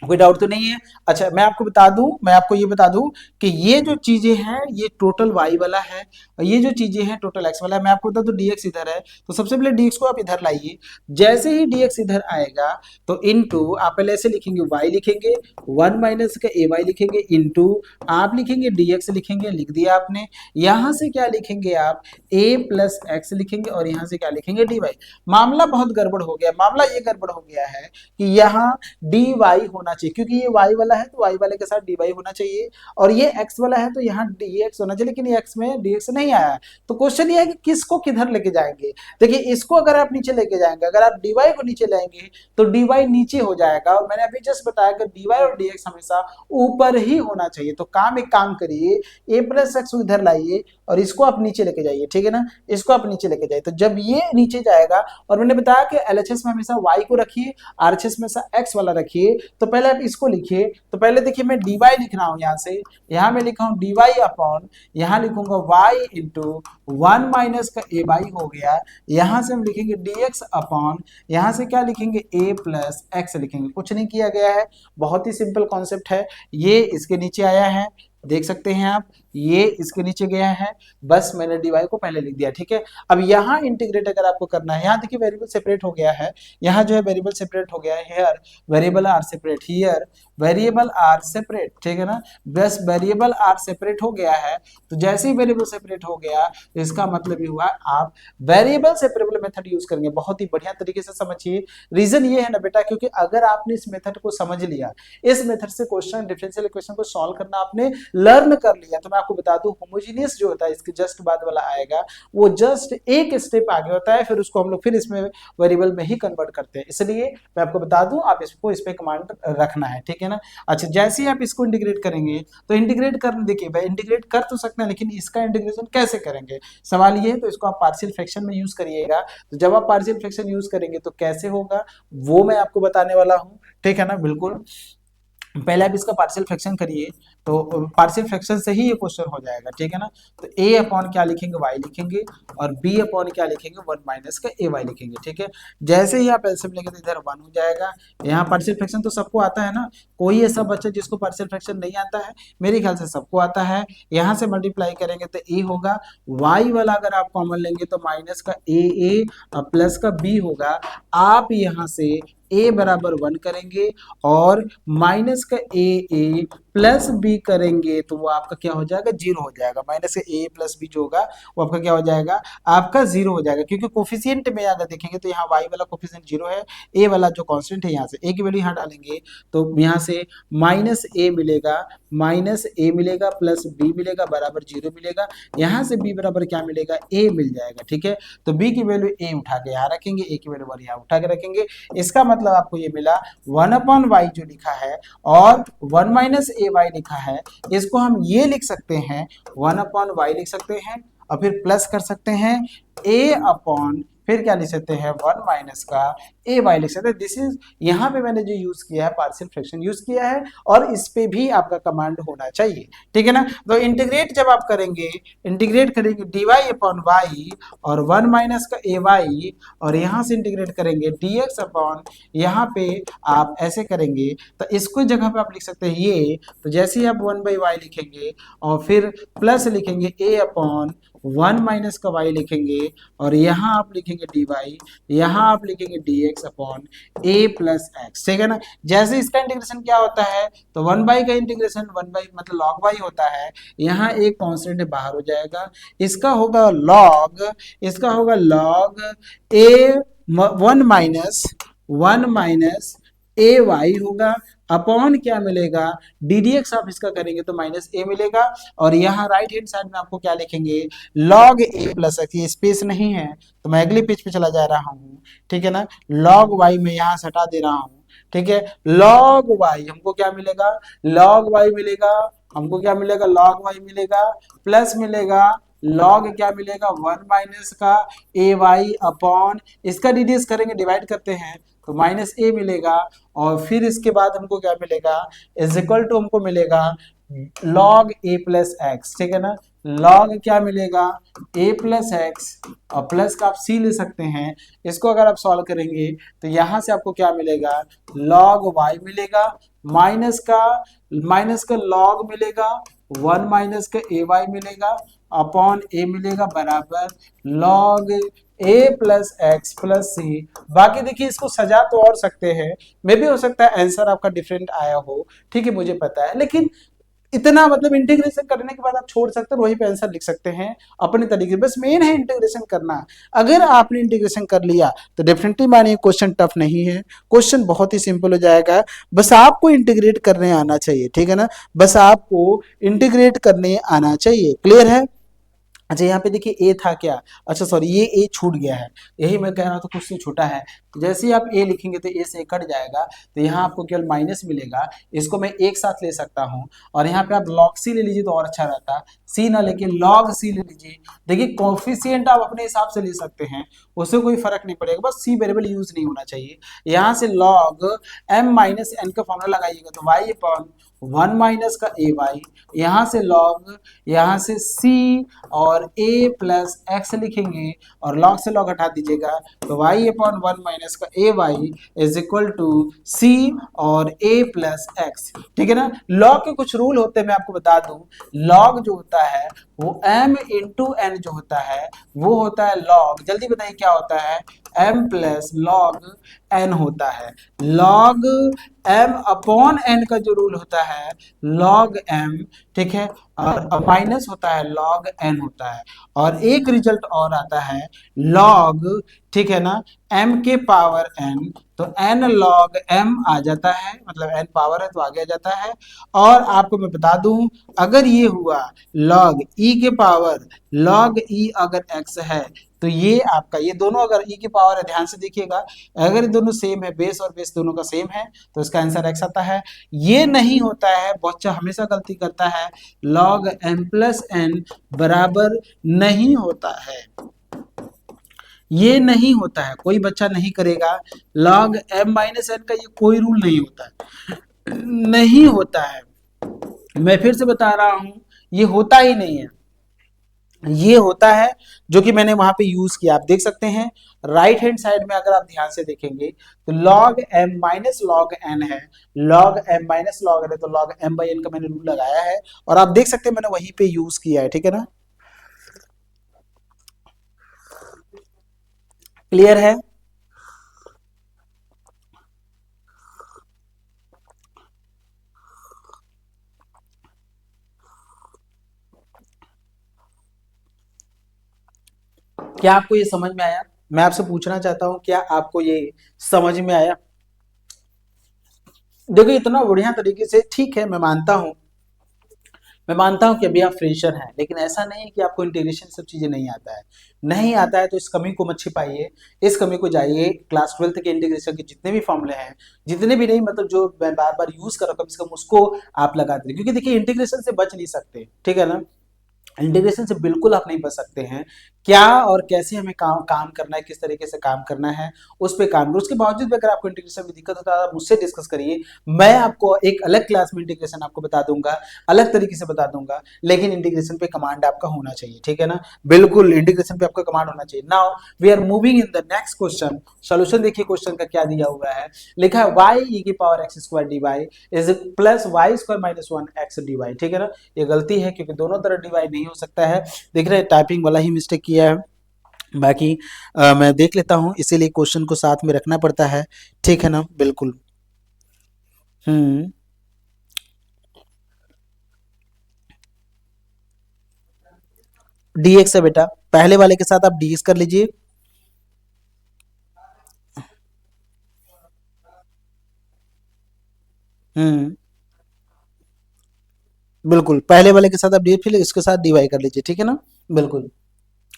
कोई डाउट तो नहीं है? अच्छा मैं आपको बता दूं, मैं आपको ये बता दूं कि ये जो चीजें हैं ये टोटल y वाला है और ये जो चीजें हैं टोटल x वाला है। मैं आपको बता दूं dx इधर है, तो सबसे पहले dx को आप इधर लाइए, जैसे ही dx इधर आएगा तो इनटू आप पहले ऐसे लिखेंगे, y लिखेंगे, 1 माइनस का ay लिखेंगे, इनटू आप लिखेंगे dx लिखेंगे, लिख दिया आपने। यहां से क्या लिखेंगे आप, a प्लस x लिखेंगे और यहां से क्या लिखेंगे dy। मामला बहुत गड़बड़ हो गया, मामला ये गड़बड़ हो गया है कि यहाँ dy होना चाहिए, क्योंकि ये y वाला है तो y वाले के साथ dy होना चाहिए, और ये x वाला है तो यहाँ dx होना चाहिए, लेकिन ये x में dx नहीं आया। तो क्वेश्चन ये है कि किसको किधर लेके जाएंगे। देखिए इसको अगर आप नीचे लेके जाएंगे, अगर आप dy को नीचे लाएंगे तो dy नीचे हो जाएगा, और मैंने अभी जस्ट बताया कि dy और dx हमेशा ऊपर ही होना चाहिए। तो एक काम करिए, a प्लस एक्स इधर लाइए और इसको आप नीचे लेके जाइए, ठीक है ना, इसको आप नीचे लेके जाइए। तो जब ये नीचे जाएगा, और मैंने बताया कि LHS में हमेशा y को रखिए, RHS में x वाला रखिए, तो पहले आप इसको लिखिए। तो पहले देखिए मैं dy लिख रहा हूं यहाँ से, यहाँ मैं लिखा हूं dy अपॉन, यहाँ लिखूंगा y इंटू 1 माइनस का ए वाई हो गया। यहाँ से हम लिखेंगे dx अपॉन, यहाँ से क्या लिखेंगे a प्लस एक्स लिखेंगे। कुछ नहीं किया गया है, बहुत ही सिंपल कॉन्सेप्ट है। ये इसके नीचे आया है, देख सकते हैं आप, ये इसके नीचे गया है, बस मैंने dy को पहले लिख दिया, ठीक है। अब यहाँ इंटीग्रेट अगर आपको करना है, यहाँ देखिए वेरिएबल सेपरेट हो गया है, यहाँ जो है वेरिएबल सेपरेट हो गया है, here variable are separate, here variable are separate, ठीक है ना। बस वेरिएबल आर सेपरेट हो गया है, तो जैसे ही वेरिएबल सेपरेट हो गया इसका मतलब ये हुआ आप वेरिएबल सेपरेबल मेथड यूज करेंगे। बहुत ही बढ़िया तरीके से समझिए। रीजन ये है ना बेटा, क्योंकि अगर आपने इस मेथड को समझ लिया, इस मेथड से क्वेश्चन, डिफरेंशियल इक्वेशन को सॉल्व करना आपने लर्न कर लिया, तो मैं आपको बता दूं होमोजेनियस जो होता है, इसके जस्ट बाद वाला आएगा, वो जस्ट एक स्टेप आगे होता है, फिर उसको हम लोग फिर इसमें वेरिएबल में ही कन्वर्ट करते हैं। इसलिए मैं आपको बता दूं, आप इसको इस पे कमांड रखना है, ठीक है ना। अच्छा, जैसे ही आप इसको इंटीग्रेट करेंगे, तो इंटीग्रेट करने, देखिए भाई इंटीग्रेट कर तो सकते हैं, लेकिन इसका इंटीग्रेशन कैसे करेंगे, सवाल ये है। तो इसको आप पार्शियल फ्रैक्शन में यूज करिएगा। तो जब आप पार्शियल फ्रैक्शन यूज करेंगे तो कैसे होगा वो मैं आपको बताने वाला हूं, ठीक है ना। बिल्कुल, पहले आप इसका पार्शियल फ्रैक्शन करिए, तो पार्शियल फ्रैक्शन से ही ये क्वेश्चन हो जाएगा, ठीक है ना। तो a अपॉन क्या लिखेंगे, y लिखेंगे, और b अपॉन क्या लिखेंगे, 1 माइनस का ay लिखेंगे, ठीक है। जैसे ही आप एलसीएम लेंगे तो इधर 1 हो जाएगा। यहाँ पार्शियल फ्रैक्शन तो सबको आता है ना, कोई ऐसा बच्चा जिसको पार्शियल फ्रैक्शन नहीं आता है, मेरे ख्याल से सबको आता है। यहाँ से मल्टीप्लाई करेंगे तो a होगा, y वाला अगर आप कॉमन लेंगे तो माइनस का a प्लस का b होगा। आप यहाँ से a बराबर 1 करेंगे और माइनस का a प्लस b करेंगे, तो वो आपका क्या हो जाएगा, 0 हो जाएगा। माइनस का a प्लस b जो होगा वो आपका क्या हो जाएगा, आपका 0 हो जाएगा। क्योंकि कोफिशिएंट में अगर देखेंगे तो यहाँ y वाला कोफिशिएंट 0 है, a वाला जो कांस्टेंट है, यहाँ से a की वैल्यू यहाँ डालेंगे तो यहाँ से माइनस a मिलेगा, माइनस a मिलेगा, प्लस b मिलेगा, बराबर 0 मिलेगा। यहाँ से b बराबर क्या मिलेगा, a मिल जाएगा, ठीक है। तो b की वैल्यू a उठा के यहाँ रखेंगे, a की वैल्यू यहाँ उठा के रखेंगे। इसका मतलब आपको ये मिला 1 अपॉन वाई जो लिखा है और 1 माइनस ए वाई लिखा है, इसको हम ये लिख सकते हैं 1 अपॉन वाई लिख सकते हैं, और फिर प्लस कर सकते हैं a अपॉन, फिर क्या लिख सकते हैं 1 माइनस का ए वाई लिख सकते हैं। दिस इज, यहाँ पे मैंने जो यूज किया है पार्शियल फ्रैक्शन यूज किया है, और इस पे भी आपका कमांड होना चाहिए, ठीक है ना। तो इंटीग्रेट जब आप करेंगे, इंटीग्रेट करेंगे dy अपॉन वाई और 1 माइनस का ए वाई, और यहाँ से इंटीग्रेट करेंगे dx अपॉन, यहाँ पे आप ऐसे करेंगे तो इसको जगह पे आप लिख सकते हैं ये। तो जैसे ही आप 1 बाई वाई लिखेंगे और फिर प्लस लिखेंगे a अपॉन 1 माइनस का y लिखेंगे, और यहाँ आप लिखेंगे dy, यहाँ आप लिखेंगे dx upon a plus X, ठीक है ना। जैसे इसका इंटीग्रेशन क्या होता है, तो 1 बाई का इंटीग्रेशन 1 बाई मतलब log y होता है, यहाँ एक कांस्टेंट बाहर हो जाएगा, इसका होगा log, इसका होगा log a 1 minus a y होगा, अपॉन क्या मिलेगा डी डी एक्स, आप इसका करेंगे तो माइनस ए मिलेगा। और यहाँ राइट हैंड साइड में आपको क्या लिखेंगे, लॉग ए प्लस एक्स, ये स्पेस नहीं है तो मैं अगले पेज पे चला जा रहा हूँ, ठीक है ना। लॉग वाई में यहाँ से हटा दे रहा हूँ, ठीक है। लॉग वाई हमको क्या मिलेगा, लॉग वाई मिलेगा, हमको क्या मिलेगा, लॉग वाई मिलेगा, प्लस मिलेगा लॉग क्या मिलेगा 1 माइनस का ए वाई अपॉन, इसका डीडीएस करेंगे, डिवाइड करते हैं तो माइनस ए मिलेगा, और फिर इसके बाद हमको क्या मिलेगा, इज इक्वल टू हमको मिलेगा लॉग ए प्लस एक्स, ठीक है ना। लॉग क्या मिलेगा, ए प्लस एक्स, और प्लस का आप सी ले सकते हैं। इसको अगर आप सॉल्व करेंगे तो यहाँ से आपको क्या मिलेगा, लॉग वाई मिलेगा, माइनस का लॉग मिलेगा, 1 माइनस का ए वाई मिलेगा, अपॉन ए मिलेगा, बराबर लॉग ए प्लस एक्स प्लस सी। बाकी देखिए इसको सजा तो और सकते हैं, मे भी हो सकता है आंसर आपका डिफरेंट आया हो, ठीक है, मुझे पता है, लेकिन इतना मतलब इंटीग्रेशन करने के बाद आप छोड़ सकते हैं, वहीं पे आंसर लिख सकते हैं अपने तरीके से। बस मेन है इंटीग्रेशन करना। अगर आपने इंटीग्रेशन कर लिया तो डेफिनेटली मानिए क्वेश्चन टफ नहीं है, क्वेश्चन बहुत ही सिंपल हो जाएगा। बस आपको इंटीग्रेट करने आना चाहिए, ठीक है ना, बस आपको इंटीग्रेट करने आना चाहिए। क्लियर है। अच्छा यहाँ पे देखिए ए था क्या, अच्छा सॉरी ये ए छूट गया है, यही मैं कह रहा था कुछ से छूटा है, जैसे ही आप ए लिखेंगे तो ए से कट जाएगा, तो यहाँ आपको केवल माइनस मिलेगा। इसको मैं एक साथ ले सकता हूँ, और यहाँ पे आप log सी ले लीजिए तो और अच्छा रहता, सी ना लेके log सी ले लीजिए। देखिए कोफिशिएंट आप अपने हिसाब से ले सकते हैं, उससे कोई फर्क नहीं पड़ेगा, बस सी वेरिएबल यूज नहीं होना चाहिए। यहाँ से log m माइनस एन का फॉर्मूला लगाइएगा तो y अपॉन 1 माइनस का ए वाई, यहाँ से log, यहाँ से c और a प्लस एक्स लिखेंगे, और log से log हटा दीजिएगा तो y अपॉन 1 माइनस का A Y is equal to c और a प्लस एक्स। ठीक है ना। log के कुछ रूल होते हैं, मैं आपको बता दूं। log जो होता है वो m इंटू एन जो होता है वो होता है log, जल्दी बताइए क्या होता है, m प्लस log n होता है। log m अपॉन n का जो रूल होता है log m, ठीक है, और माइनस होता है log n होता है। और एक रिजल्ट और आता है log, ठीक है ना, m के पावर n, तो n log m आ जाता है, मतलब n पावर है तो आगे आ जाता है। और आपको मैं बता दूं, अगर ये हुआ log e के पावर log e अगर x है, तो ये आपका, ये दोनों अगर e की पावर है, ध्यान से देखिएगा, अगर ये दोनों सेम है, बेस और बेस दोनों का सेम है, तो इसका आंसर x आता है। ये नहीं होता है, बच्चा हमेशा गलती करता है, log m प्लस n बराबर नहीं होता है, ये नहीं होता है, कोई बच्चा नहीं करेगा। log m माइनस n का ये कोई रूल नहीं होता है, नहीं होता है, मैं फिर से बता रहा हूं, ये होता ही नहीं है। ये होता है जो कि मैंने वहां पे यूज किया, आप देख सकते हैं राइट हैंड साइड में, अगर आप ध्यान से देखेंगे तो log m minus log n है, log m minus log n है, तो log m बाई n का मैंने रूल लगाया है, और आप देख सकते हैं मैंने वहीं पे यूज किया है। ठीक है ना, क्लियर है। क्या आपको ये समझ में आया? मैं आपसे पूछना चाहता हूं, क्या आपको ये समझ में आया? देखो इतना बढ़िया तरीके से, ठीक है, मैं मानता हूं कि अभी आप फ्रेशर हैं, लेकिन ऐसा नहीं है कि आपको इंटीग्रेशन सब चीजें नहीं आता है। नहीं आता है तो इस कमी को मत छिपाइए, इस कमी को जाइए, क्लास 12 के इंटीग्रेशन के जितने भी फॉर्मूले हैं, जितने भी नहीं, मतलब जो मैं बार बार यूज कर रहा हूं, कम से कम उसको आप लगाते रहिए, क्योंकि देखिए इंटीग्रेशन से बच नहीं सकते। ठीक है ना, इंटीग्रेशन से बिल्कुल आप नहीं बच सकते हैं। क्या और कैसे हमें काम करना है, किस तरीके से काम करना है, उस पर काम करो। उसके बावजूद भी अगर आपको इंटीग्रेशन में दिक्कत होता है, आप मुझसे डिस्कस करिए, मैं आपको एक अलग क्लास में इंटीग्रेशन आपको बता दूंगा, अलग तरीके से बता दूंगा, लेकिन इंटीग्रेशन पे कमांड आपका होना चाहिए। ठीक है ना, बिल्कुल इंटीग्रेशन पे आपका कमांड होना चाहिए। Now we are moving in the next question. Solution देखिए, क्वेश्चन का क्या दिया हुआ है, लिखा है y e की power x square d y is plus y square minus 1 x d y. ठीक है ना, ये गलती है क्योंकि दोनों तरफ डिवाइड नहीं हो सकता है, देख रहे हैं टाइपिंग वाला ही मिस्टेक किया है, बाकी मैं देख लेता हूं, इसीलिए क्वेश्चन को साथ में रखना पड़ता है। ठीक है ना, बिल्कुल। dx है बेटा, पहले वाले के साथ आप dx कर लीजिए। बिल्कुल, पहले वाले के साथ आप डी, फिर इसके साथ dy कर लीजिए। ठीक है ना, बिल्कुल।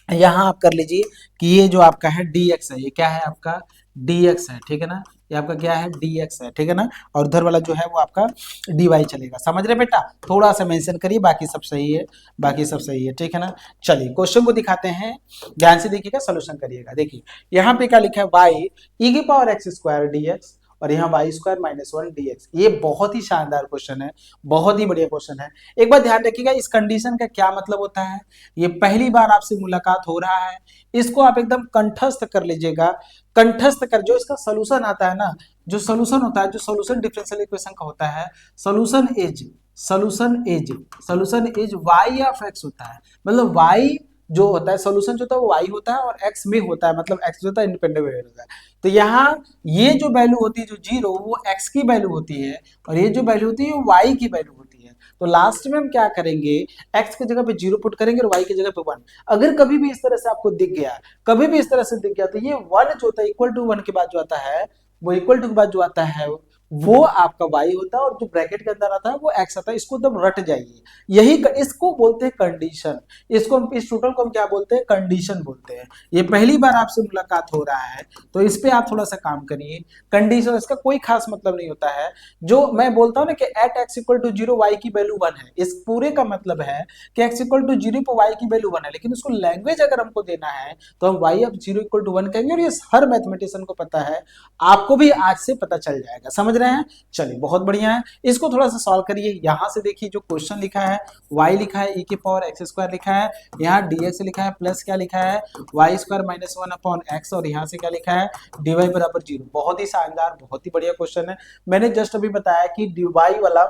यहाँ आप कर लीजिए कि ये जो आपका है dx है, ये क्या है आपका dx है। ठीक है ना, ये आपका क्या है dx है। ठीक है ना, और उधर वाला जो है वो आपका dy चलेगा। समझ रहे बेटा, थोड़ा सा मेंशन करिए, बाकी सब सही है, बाकी सब सही है। ठीक है ना, चलिए क्वेश्चन को दिखाते हैं, ध्यान से देखिएगा, सोल्यूशन करिएगा। देखिए यहाँ पे क्या लिखा है, y e की पावर x स्क्वायर dx, और यहाँ वाई स्क्वायर माइनस 1 dx। ये बहुत ही शानदार क्वेश्चन है, बहुत ही बढ़िया क्वेश्चन है। एक बार ध्यान रखिएगा, इस कंडीशन का क्या मतलब होता है, ये पहली बार आपसे मुलाकात हो रहा है, इसको आप एकदम कंठस्थ कर लीजिएगा। कंठस्थ कर, जो इसका सोल्यूशन आता है ना, जो सोल्यूशन होता है, जो सोल्यूशन डिफरेंशियल इक्वेशन का होता है, solution is solution is y of x होता है, मतलब y जो होता है, सोल्यूशन जो होता है वो y होता है और x में होता है, मतलब x जो होता है इंडिपेंडेंट वेरिएबल होता है। तो यहाँ ये जो वैल्यू होती है जो 0, वो x की वैल्यू होती है, और ये जो वैल्यू होती है वो y की वैल्यू होती है। तो लास्ट में हम क्या करेंगे, x की जगह पे 0 पुट करेंगे और y की जगह पे 1। अगर कभी भी इस तरह से आपको दिख गया, कभी भी इस तरह से दिख गया, तो ये 1 जो होता है इक्वल टू 1 के बाद जो आता है, वो इक्वल टू के बाद जो आता है वो आपका y होता है और जो ब्रैकेट के अंदर आता है वो x आता है। इसको एकदम रट जाइए, यही इसको बोलते हैं कंडीशन। इस टोटल को हम क्या बोलते हैं? कंडीशन बोलते हैं। ये पहली बार आपसे मुलाकात हो रहा है तो इस पे आप थोड़ा सा काम करिए। कंडीशन, इसका कोई खास मतलब नहीं होता है। जो मैं बोलता हूं ना कि at x equal to 0 y की वैल्यू 1 है, इस पूरे का मतलब है कि x इक्वल टू 0 पर y की वैल्यू 1 है, लेकिन उसको लैंग्वेज अगर हमको देना है तो हम y ऑफ 0 इक्वल टू 1 कहेंगे। और ये हर मैथमेटिशियन को पता है, आपको भी आज से पता चल जाएगा। समझ रहे हैं? चलिए बहुत बढ़िया है। इसको थोड़ा सा सॉल्व करिए। यहां से देखिए जो क्वेश्चन लिखा है, y लिखा है e की पावर एक्स स्क्वायर लिखा है, यहाँ dx लिखा है, प्लस क्या लिखा है y square minus 1 upon x, और यहाँ से क्या लिखा है dy बराबर 0। बहुत ही शानदार, बहुत ही बढ़िया क्वेश्चन है। मैंने जस्ट अभी बताया कि dy वाला,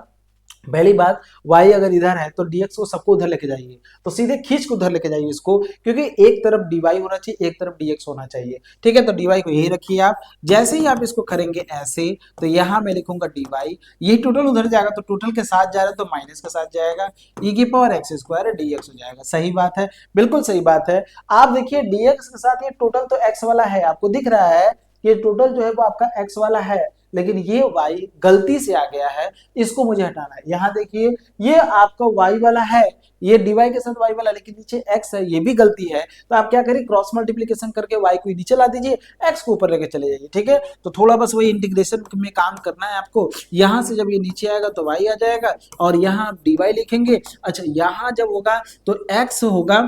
पहली बात y अगर इधर है तो dx को सबको उधर लेके जाइए, तो सीधे खींच को उधर लेके जाइए इसको, क्योंकि एक तरफ dy होना चाहिए, एक तरफ dx होना चाहिए। ठीक है, तो dy को यही रखिए आप। जैसे ही आप इसको करेंगे ऐसे, तो यहाँ मैं लिखूंगा dy, ये टोटल उधर जाएगा तो टोटल के साथ जा रहा है तो माइनस के साथ जाएगा, e की पावर एक्स स्क्वायर dx हो जाएगा। सही बात है, बिल्कुल सही बात है। आप देखिए dx के साथ ये टोटल तो x वाला है, आपको दिख रहा है ये टोटल जो है वो आपका x वाला है, लेकिन ये y गलती से आ गया है, इसको मुझे हटाना है। यहाँ देखिए ये आपका y वाला है, ये dy के साथ y वाला, लेकिन नीचे x है, ये भी गलती है। तो आप क्या करिए, क्रॉस मल्टीप्लीकेशन करके y को नीचे ला दीजिए, x को ऊपर लेके चले जाइए। ठीक है, तो थोड़ा बस वही इंटीग्रेशन में काम करना है आपको। यहाँ से जब ये नीचे आएगा तो y आ जाएगा, और यहाँ dy लिखेंगे। अच्छा, यहाँ जब होगा तो x होगा,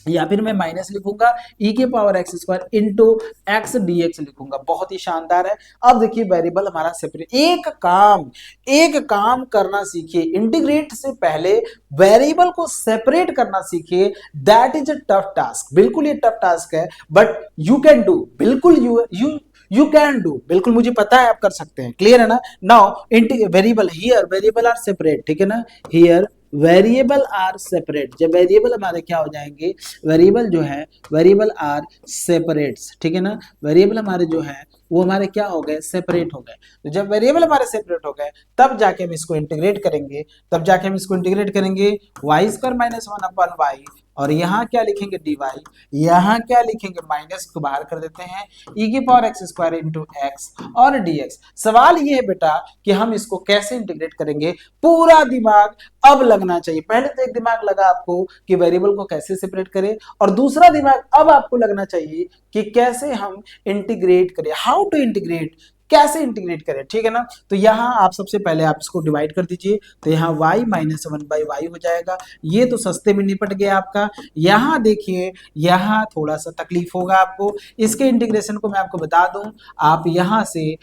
या फिर मैं माइनस लिखूंगा e के power x square into x D x लिखूंगा। बहुत ही शानदार है। अब देखिए वेरिएबल हमारा सेपरेट, एक काम करना सीखिए। इंटीग्रेट से पहले वेरिएबल को सेपरेट करना सीखिए। That is a tough task, बिल्कुल ये टफ टास्क है, बट यू कैन डू, बिल्कुल यू कैन डू, बिल्कुल मुझे पता है आप कर सकते हैं। क्लियर है ना? Now variable here, variable are separate. ठीक है ना, हियर वेरिएबल आर सेपरेट। जब वेरिएबल हमारे क्या हो जाएंगे, वेरिएबल जो है वेरिएबल आर सेपरेट्स। ठीक है ना, वेरिएबल हमारे जो है वो हमारे क्या हो गए, सेपरेट हो गए। तो जब वेरिएबल हमारे सेपरेट हो गए तब जाके हम इसको इंटीग्रेट करेंगे, y square minus 1 upon y, और यहाँ क्या लिखेंगे dy, यहाँ क्या लिखेंगे माइनस को बाहर कर देते हैं, e की power x square into x और dx। सवाल ये है बेटा कि हम इसको कैसे इंटीग्रेट करेंगे। पूरा दिमाग अब लगना चाहिए। पहले तो एक दिमाग लगा आपको कि वेरिएबल को कैसे सेपरेट करें, और दूसरा दिमाग अब आपको लगना चाहिए कि कैसे हम इंटीग्रेट करें, हाउ टू इंटीग्रेट, कैसे इंटीग्रेट करें। ठीक है ना, तो यहाँ आप सबसे पहले आप इसको डिवाइड कर दीजिए, तो यहाँ y माइनस 1 बाई वाई हो जाएगा। ये तो सस्ते में निपट गया आपका। यहाँ देखिए, यहाँ थोड़ा सा तकलीफ होगा आपको। इसके इंटीग्रेशन को मैं आपको बता दूं, आप यहाँ से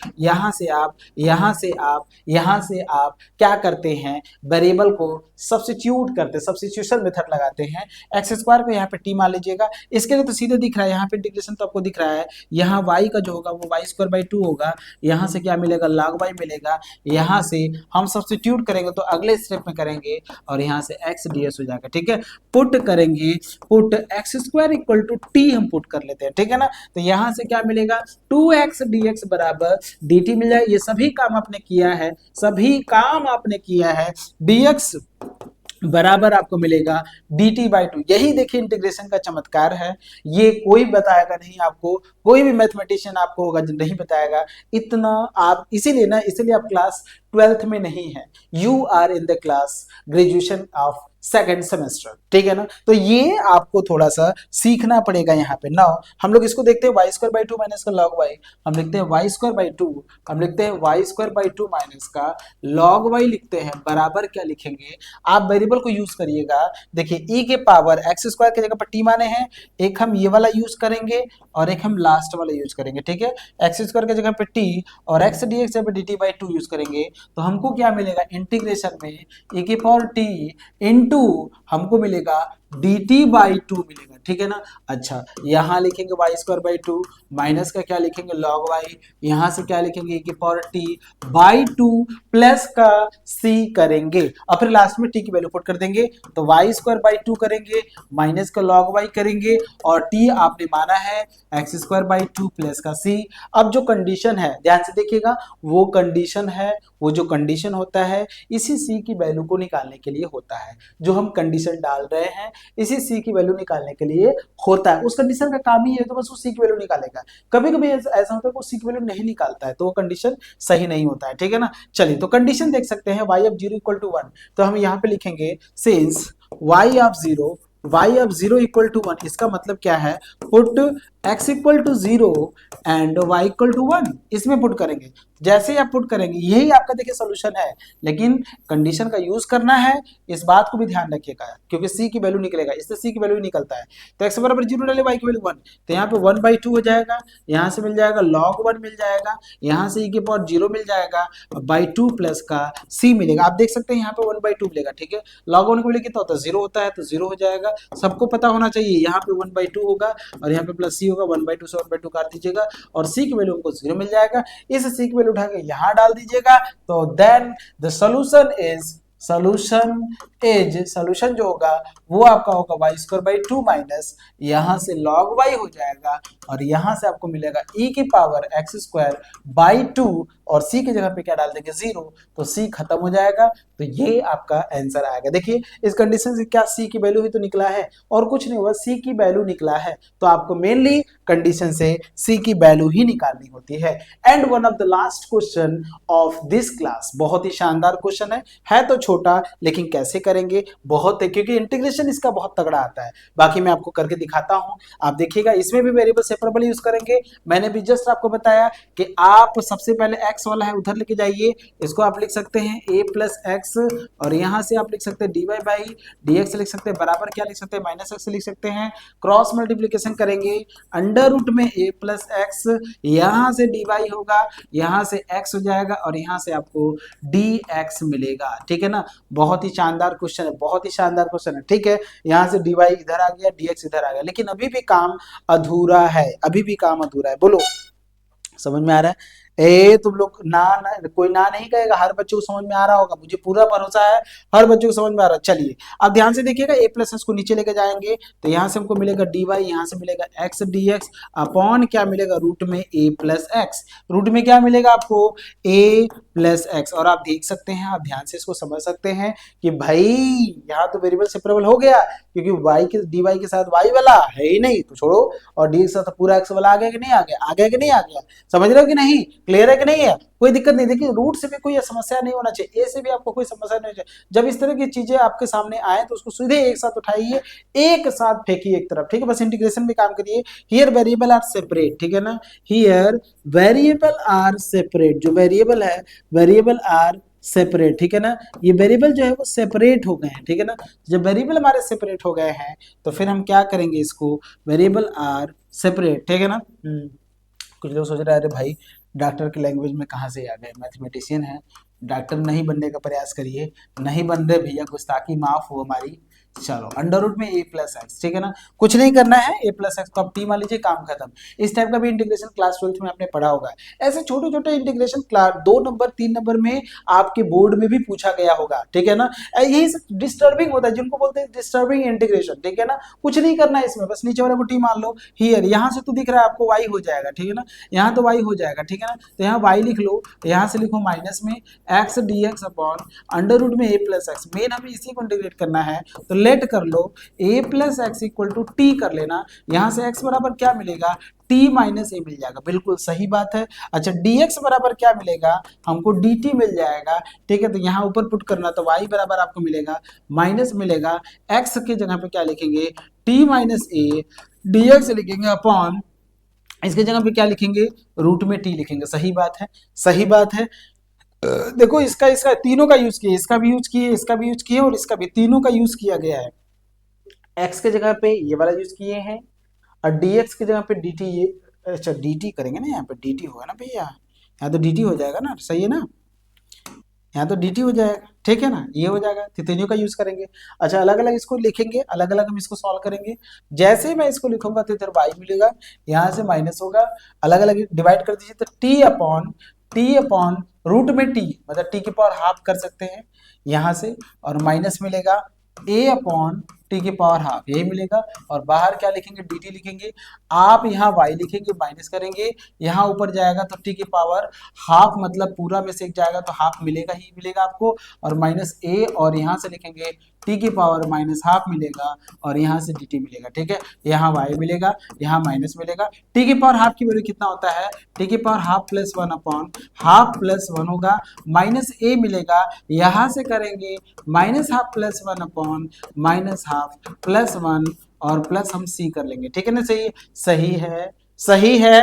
आप क्या करते हैं, वेरिएबल को सब्स्टिट्यूशन मेथड लगाते हैं। एक्स स्क्वायर को यहाँ पे t मान लीजिएगा। इसके लिए तो सीधे दिख रहा है, यहाँ पे इंटीग्रेशन तो आपको दिख रहा है। यहाँ y का जो होगा वो वाई स्क्वायर बाई 2 होगा, यहाँ से क्या मिलेगा log y मिलेगा। यहाँ से हम सब्स्टिट्यूट करेंगे तो अगले स्टेप में करेंगे, और यहाँ से x ds हो जाएगा। ठीक है, पुट करेंगे, put x square equal to t हम पुट कर लेते हैं। ठीक है ना, तो यहाँ से क्या मिलेगा 2x dx बराबर dt मिल जाए। ये सभी काम आपने किया है, dx बराबर आपको मिलेगा dt बाई 2। यही देखिए इंटीग्रेशन का चमत्कार है। ये कोई बताएगा नहीं आपको, कोई भी मैथमेटिशियन आपको होगा जो नहीं बताएगा इतना। आप इसीलिए आप क्लास 12th में नहीं है, you are in the class graduation of second semester. ठीक है ना, तो ये आपको थोड़ा सा सीखना पड़ेगा। यहाँ पे नाउ हम लोग इसको देखते हैं वाई स्क्वायर बाई 2 माइनस का लॉग वाई, हम लिखते हैं वाई स्क्वायर बाई 2, हम लिखते हैं वाई स्क्वायर बाई 2 माइनस का लॉग वाई लिखते हैं, बराबर क्या लिखेंगे, आप वेरिएबल को यूज करिएगा। देखिए e के पावर एक्स स्क्वायर की जगह पर t माने हैं, एक हम ये वाला यूज करेंगे और एक हम लास्ट वाला यूज करेंगे। ठीक है, एक्स स्क्वायर की जगह पे t और एक्स डी एक्स पे dt बाई 2 यूज करेंगे, तो हमको क्या मिलेगा इंटीग्रेशन में e की पावर t इंटू हमको मिलेगा dt बाई 2 मिलेगा। ठीक है ना, अच्छा यहाँ लिखेंगे वाई स्क्वायर बाई 2 माइनस का क्या लिखेंगे लॉग वाई, यहाँ से क्या लिखेंगे e की पावर t बाई 2 प्लस का c करेंगे, और फिर लास्ट में t की वैल्यू पुट कर देंगे। तो वाई स्क्वायर बाई 2 करेंगे, माइनस का लॉग वाई करेंगे, और t आपने माना है एक्स स्क्वायर बाई 2 प्लस का c। अब जो कंडीशन है ध्यान से देखिएगा, वो जो कंडीशन होता है इसी c की वैल्यू को निकालने के लिए होता है। जो हम कंडीशन डाल रहे हैं इसी c की वैल्यू निकालने के लिए लिए होता है। उस कंडीशन का काम ही है तो बस वो सी की वैल्यू निकालेगा। कभी कभी ऐसा होता है कि सी की वैल्यू नहीं निकालता है तो वो कंडीशन सही नहीं होता है, ठीक है ना। चलिए तो कंडीशन देख सकते हैं y ऑफ 0 इक्वल टू 1, तो हम यहाँ पे लिखेंगे since y of 0 equal to 1, इसका मतलब क्या है, put x equal to 0 and y equal to 1, इसमें पुट करेंगे। जैसे ही आप पुट करेंगे यही आपका देखिए सोल्यूशन है, लेकिन कंडीशन का यूज करना है, इस बात को भी ध्यान रखिएगा क्योंकि c की वैल्यू निकलेगा, इससे c की वैल्यू निकलता है। तो x बराबर 0 डाले, y की वैल्यू 1, तो यहाँ पे 1/2 हो जाएगा, यहाँ से मिल जाएगा log 1 मिल जाएगा, यहाँ से e के पावर 0 मिल जाएगा, बाई 2 प्लस का c मिलेगा। आप देख सकते हैं यहाँ पे 1/2 मिलेगा, ठीक है। log 1 की वैल्यू कितना होता है, 0 होता है, तो 0 हो जाएगा। सबको पता होना चाहिए यहाँ पे 1/2 होगा और यहाँ पे प्लस c होगा, 1/2 से 1/2 काट दीजिएगा और c की वैल्यू हमको 0 मिल जाएगा। इस c की वैल्यू उठा के यहाँ डाल दीजिएगा, तो देन द सॉल्यूशन जो होगा वो आपका होगा y² माइनस यहाँ से log y हो जाएगा और यहाँ से आपको मिलेगा e की पावर x² और c की जगह पे क्या डाल देंगे 0, तो c खत्म हो जाएगा। तो ये आपका आंसर आएगा। देखिए इस कंडीशन से क्या c की वैल्यू ही तो निकला है और कुछ नहीं हुआ, c की वैल्यू निकला है, तो आपको मेनली कंडीशन से c की वैल्यू ही निकालनी होती है। And one of the last question of this class, बहुत ही शानदार क्वेश्चन है तो छोटा लेकिन कैसे करेंगे बहुत है, क्योंकि इंटीग्रेशन इसका बहुत तगड़ा आता है। बाकी मैं आपको करके दिखाता हूं, आप देखिएगा। इसमें भी वेरिएबल सेपरेबल यूज करेंगे। मैंने भी जस्ट आपको बताया कि आप सबसे पहले x वाला है उधर लेके जाइए, इसको आप लिख सकते हैं a प्लस एक्स और यहाँ से आप लिख सकते हैं dy बाई dx लिख सकते हैं, बराबर क्या लिख सकते हैं माइनस एक्स लिख सकते हैं। क्रॉस मल्टीप्लीकेशन करेंगे, अंडर रूट में a प्लस एक्स, यहाँ से dy होगा, यहाँ से x हो जाएगा और यहाँ से आपको dx मिलेगा, ठीक है ना। बहुत ही शानदार क्वेश्चन है, बहुत ही शानदार क्वेश्चन है, ठीक है। यहाँ से dy इधर आ गया, dx इधर आ गया, लेकिन अभी भी काम अधूरा है, अभी भी काम अधूरा है। बोलो समझ में आ रहा है? तुम लोग ना कोई ना नहीं कहेगा, हर बच्चे को समझ में आ रहा होगा, मुझे पूरा भरोसा है हर बच्चे को समझ में आ रहा है। चलिए अब ध्यान से देखिएगा, a प्लस एक्स को नीचे लेके जाएंगे तो यहाँ से हमको मिलेगा dy, यहाँ से मिलेगा x dx अपॉन क्या मिलेगा रूट में a प्लस एक्स, रूट में क्या मिलेगा आपको a प्लस एक्स। और आप देख सकते हैं, आप ध्यान से इसको समझ सकते हैं कि भाई यहाँ तो वेरिएबल सेपरेबल हो गया, क्योंकि dy के साथ y वाला है ही नहीं तो छोड़ो, और डी के साथ पूरा x वाला आ गया कि नहीं आ गया, आ गया कि नहीं आ गया, समझ रहे हो कि नहीं, क्लियर है कि नहीं है, कोई दिक्कत नहीं। देखिए रूट से भी कोई समस्या नहीं होना चाहिए, ए से भी आपको कोई समस्या नहीं होनी चाहिए। जब इस तरह की चीजें आपके सामने आए तो उसको सीधे एक साथ उठाइए, एक साथ फेंकिए एक तरफ, ठीक है। बस इंटीग्रेशन में काम करिए। हियर वेरिएबल आर सेपरेट, ठीक है ना, हियर वेरिएबल आर सेपरेट, जो वेरिएबल है वेरिएबल आर सेपरेट, ठीक है ना। ये वेरिएबल जो है वो सेपरेट हो गए हैं, ठीक है ना। जब वेरिएबल हमारे सेपरेट हो गए हैं तो फिर हम क्या करेंगे, इसको वेरिएबल आर सेपरेट, ठीक है ना। कुछ लोग सोच रहे हैं अरे भाई डॉक्टर की लैंग्वेज में कहाँ से आ गए, मैथमेटिशियन है, डॉक्टर नहीं बनने का प्रयास करिए, नहीं बन रहे भैया, गुस्ताखी माफ हो हमारी। चलो अंडर रूट में a प्लस एक्स, ठीक है ना, कुछ नहीं करना है, a प्लस एक्स तो आप टी मान लीजिए, काम खत्म। इस टाइप का भी इंटीग्रेशन क्लास 12th में आपने पढ़ा होगा। ऐसे छोटे छोटे इंटीग्रेशन क्लास 2 नंबर 3 नंबर में आपके बोर्ड में भी पूछा गया होगा, ठीक है ना। यही डिस्टर्बिंग होता है जिनको बोलते हैं डिस्टर्बिंग इंटीग्रेशन, ठीक है ना। कुछ नहीं करना है इसमें, बस नीचे वाले को टी मान लो, हियर यहाँ से तो दिख रहा है आपको y हो जाएगा, ठीक है ना, यहाँ तो y हो जाएगा, ठीक है ना। तो यहाँ y लिख लो, यहाँ से लिखो माइनस में x dx upon under root में a प्लस एक्स, मेन हमें इसी को इंटीग्रेट करना है, तो लेट कर लो a plus x equal to t कर लेना, यहाँ से x बराबर क्या मिलेगा t माइनस ए मिल जाएगा, बिल्कुल सही बात है। अच्छा dx बराबर क्या मिलेगा हमको dt मिल जाएगा, ठीक है। तो यहाँ ऊपर पुट करना, तो y बराबर आपको मिलेगा माइनस मिलेगा, x की जगह पे क्या लिखेंगे t माइनस ए, dx लिखेंगे अपॉन इसके जगह पे क्या लिखेंगे रूट में t लिखेंगे। सही बात है, सही बात है। देखो इसका इसका तीनों का यूज किए, इसका भी यूज किए, इसका भी यूज किए और इसका भी, तीनों का यूज किया गया है। x के जगह पे ये वाला यूज किए हैं और dx की जगह पे dt, ये अच्छा dt करेंगे ना, यहाँ पे dt होगा ना भैया, यहाँ तो dt हो जाएगा ना, सही है ना, यहाँ तो dt हो जाएगा, ठीक है ना, ये हो जाएगा, तो तीनों का यूज करेंगे। अच्छा अलग अलग इसको लिखेंगे, अलग अलग हम इसको सॉल्व करेंगे। जैसे ही मैं इसको लिखूंगा तो इधर y मिलेगा, यहाँ से माइनस होगा, अलग अलग डिवाइड कर दीजिए, तो t अपॉन रूट में t, मतलब t की पावर हाफ कर सकते हैं यहाँ से, और माइनस मिलेगा a अपॉन टी की पावर हाफ, यही मिलेगा। और बाहर क्या लिखेंगे, डी टी लिखेंगे। आप यहाँ वाई लिखेंगे, माइनस करेंगे, यहाँ ऊपर जाएगा तो टी की पावर हाफ, मतलब पूरा में से एक जाएगा तो हाफ मिलेगा ही मिलेगा आपको, और माइनस ए, और यहाँ से लिखेंगे टी की पावर माइनस हाफ मिलेगा, और यहाँ से डी टी मिलेगा। ठीक है, यहाँ वाई मिलेगा, यहाँ माइनस मिलेगा। टी की पावर हाफ की वैल्यू कितना होता है, टी की power half plus one upon half plus one होगा, माइनस ए मिलेगा, यहाँ से करेंगे minus half plus one upon minus half plus one, और प्लस हम सी कर लेंगे। ठीक है ना, सही सही है, सही है,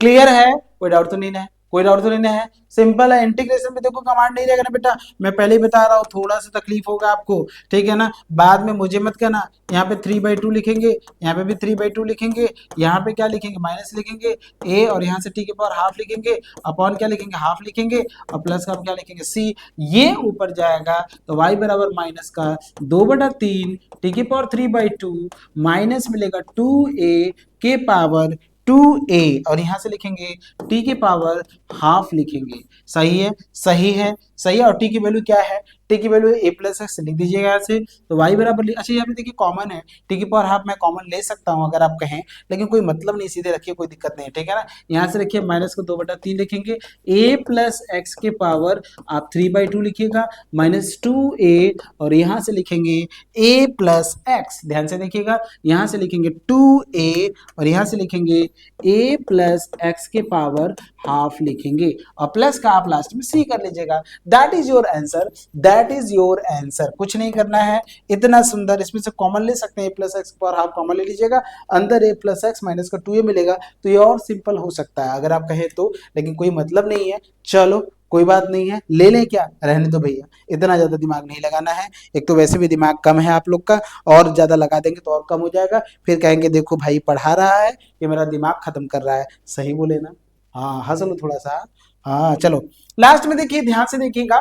क्लियर है, कोई डाउट तो नहीं है, कोई डाउट तो नहीं है, सिंपल है। इंटीग्रेशन में देखो कमांड नहीं रहेगा ना बेटा, मैं पहले ही बता रहा हूँ, थोड़ा सा तकलीफ होगा आपको, ठीक है ना, बाद में मुझे मत कहना। यहाँ पे 3/2 लिखेंगे, यहाँ पे भी 3/2 लिखेंगे, यहाँ पे क्या लिखेंगे, माइनस लिखेंगे ए, और यहाँ से टी के पावर हाफ लिखेंगे, अपॉन क्या लिखेंगे, हाफ लिखेंगे, और प्लस का हम क्या लिखेंगे, सी। ये ऊपर जाएगा तो y बराबर माइनस का 2/3 टी की पावर 3/2 माइनस मिलेगा 2a के पावर 2a, और यहां से लिखेंगे t की पावर हाफ लिखेंगे। सही है, सही है, सही है। और t की वैल्यू क्या है, t की वैल्यू a प्लस एक्स लिख दीजिएगा यहाँ से, तो y बराबर, अच्छा यहाँ पे देखिए कॉमन है, t की पावर हाफ मैं कॉमन ले सकता हूँ अगर आप कहें, लेकिन कोई मतलब नहीं, सीधे रखिए, कोई दिक्कत नहीं है। ठीक है ना, यहाँ से रखिए माइनस को 2/3 लिखेंगे, a प्लस एक्स के पावर आप 3/2 लिखिएगा, माइनस 2a, और यहाँ से लिखेंगे a प्लस एक्स, ध्यान से देखिएगा, यहाँ से लिखेंगे 2a, और यहाँ से लिखेंगे a प्लस एक्स के पावर हाफ लिखेंगे, और प्लस का आप लास्ट में सी कर लीजिएगा। That is your answer, that is your answer, कुछ नहीं करना है, इतना सुंदर। इसमें से कॉमन ले सकते हैं, a plus x power half common ले लीजिएगा, अंदर a प्लस एक्स माइनस का 2a मिलेगा, तो ये और सिंपल हो सकता है अगर आप कहें तो, लेकिन कोई मतलब नहीं है। चलो कोई बात नहीं है, ले लें क्या, रहने दो भैया, इतना ज्यादा दिमाग नहीं लगाना है, एक तो वैसे भी दिमाग कम है आप लोग का, और ज्यादा लगा देंगे तो और कम हो जाएगा, फिर कहेंगे देखो भाई पढ़ा रहा है ये मेरा दिमाग खत्म कर रहा है। सही बोले ना, हाँ हंस लो थोड़ा सा। हाँ चलो, लास्ट में देखिए, ध्यान से देखिएगा।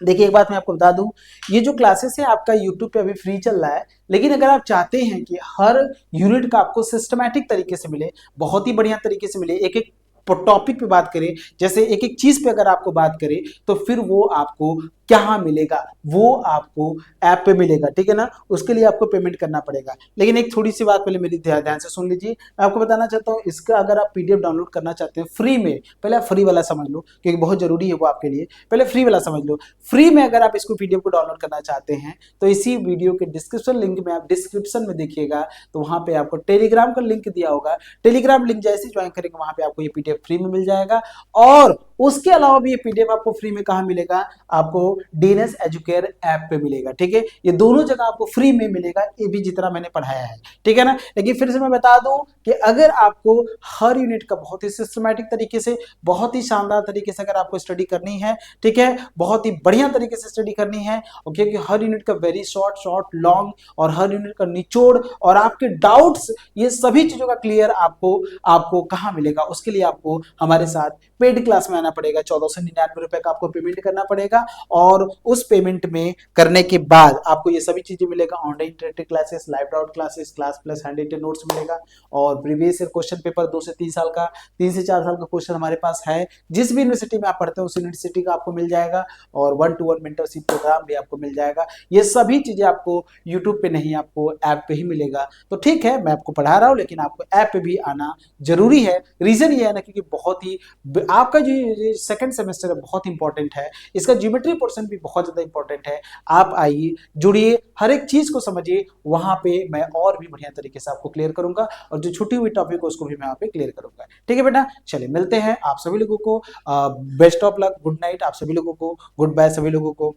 देखिए एक बात मैं आपको बता दूं, ये जो क्लासेस है आपका यूट्यूब पे अभी फ्री चल रहा है, लेकिन अगर आप चाहते हैं कि हर यूनिट का आपको सिस्टमैटिक तरीके से मिले, बहुत ही बढ़िया तरीके से मिले, एक एक टॉपिक पे बात करें, जैसे एक एक चीज पे अगर आपको बात करें, तो फिर वो आपको क्या मिलेगा, वो आपको ऐप पे मिलेगा। ठीक है ना, उसके लिए आपको पेमेंट करना पड़ेगा। लेकिन एक थोड़ी सी बात पहले मेरी ध्यान से सुन लीजिए, मैं आपको बताना चाहता हूँ, इसका अगर आप पीडीएफ डाउनलोड करना चाहते हैं फ्री में, पहले आप फ्री वाला समझ लो क्योंकि बहुत जरूरी है वो आपके लिए, पहले फ्री वाला समझ लो। फ्री में अगर आप इसको पीडीएफ को डाउनलोड करना चाहते हैं तो इसी वीडियो के डिस्क्रिप्शन लिंक में, आप डिस्क्रिप्शन में देखिएगा तो वहां पे आपको टेलीग्राम का लिंक दिया होगा, टेलीग्राम लिंक जैसे ज्वाइन करेंगे वहां पे आपको ये पीडीएफ फ्री में मिल जाएगा। और उसके अलावा भी ये पीडीएफ आपको फ्री में कहां मिलेगा, आपको डीएनएस एजुकेयर ऐप पे मिलेगा। ठीक है, ये दोनों जगह आपको फ्री में मिलेगा, ये भी जितना मैंने पढ़ाया है। ठीक है ना, लेकिन फिर से मैं बता दूं कि अगर आपको हर यूनिट का बहुत ही सिस्टमैटिक तरीके से, बहुत ही शानदार तरीके से अगर आपको स्टडी करनी है, ठीक है, बहुत ही बढ़िया तरीके से स्टडी करनी है, क्योंकि हर यूनिट का वेरी शॉर्ट शॉर्ट लॉन्ग, और हर यूनिट का निचोड़ और आपके डाउट्स, ये सभी चीजों का क्लियर आपको कहां मिलेगा, उसके लिए आपको हमारे साथ पेड क्लास में आना पड़ेगा। 1499 रुपए का आपको पेमेंट करना पड़ेगा, और उस पेमेंट में करने के बाद आपको ये सभी चीजें मिलेगा, online interactive classes, live doubt classes, class plus hand written notes मिलेगा, और प्रीवियस ईयर क्वेश्चन पेपर 2 से 3 साल का, 3 से 4 साल का क्वेश्चन हमारे पास है, जिस भी यूनिवर्सिटी में आप पढ़ते हैं उस यूनिवर्सिटी का आपको मिल जाएगा, और 1-to-1 मेंटरशिप प्रोग्राम भी आपको मिल जाएगा। ये सभी चीजें आपको यूट्यूब पे नहीं, आपको ऐप पे ही मिलेगा। तो ठीक है, मैं आपको पढ़ा रहा हूँ, लेकिन आपको ऐप पे भी आना जरूरी है। रीजन ये है ना, क्योंकि बहुत ही आपका जो सेकंड सेमेस्टर है बहुत इंपॉर्टेंट है, इसका ज्योमेट्री पोर्शन भी बहुत ज्यादा इंपॉर्टेंट है। आप आइए, जुड़िए, हर एक चीज को समझिए, वहां पे मैं और भी बढ़िया तरीके से आपको क्लियर करूंगा, और जो छुट्टी हुई टॉपिक है उसको भी मैं वहां पे क्लियर करूंगा। ठीक है बेटा, चलिए मिलते हैं। आप सभी लोगों को best of luck, good night, आप सभी लोगों को गुड बाय, सभी लोगों को।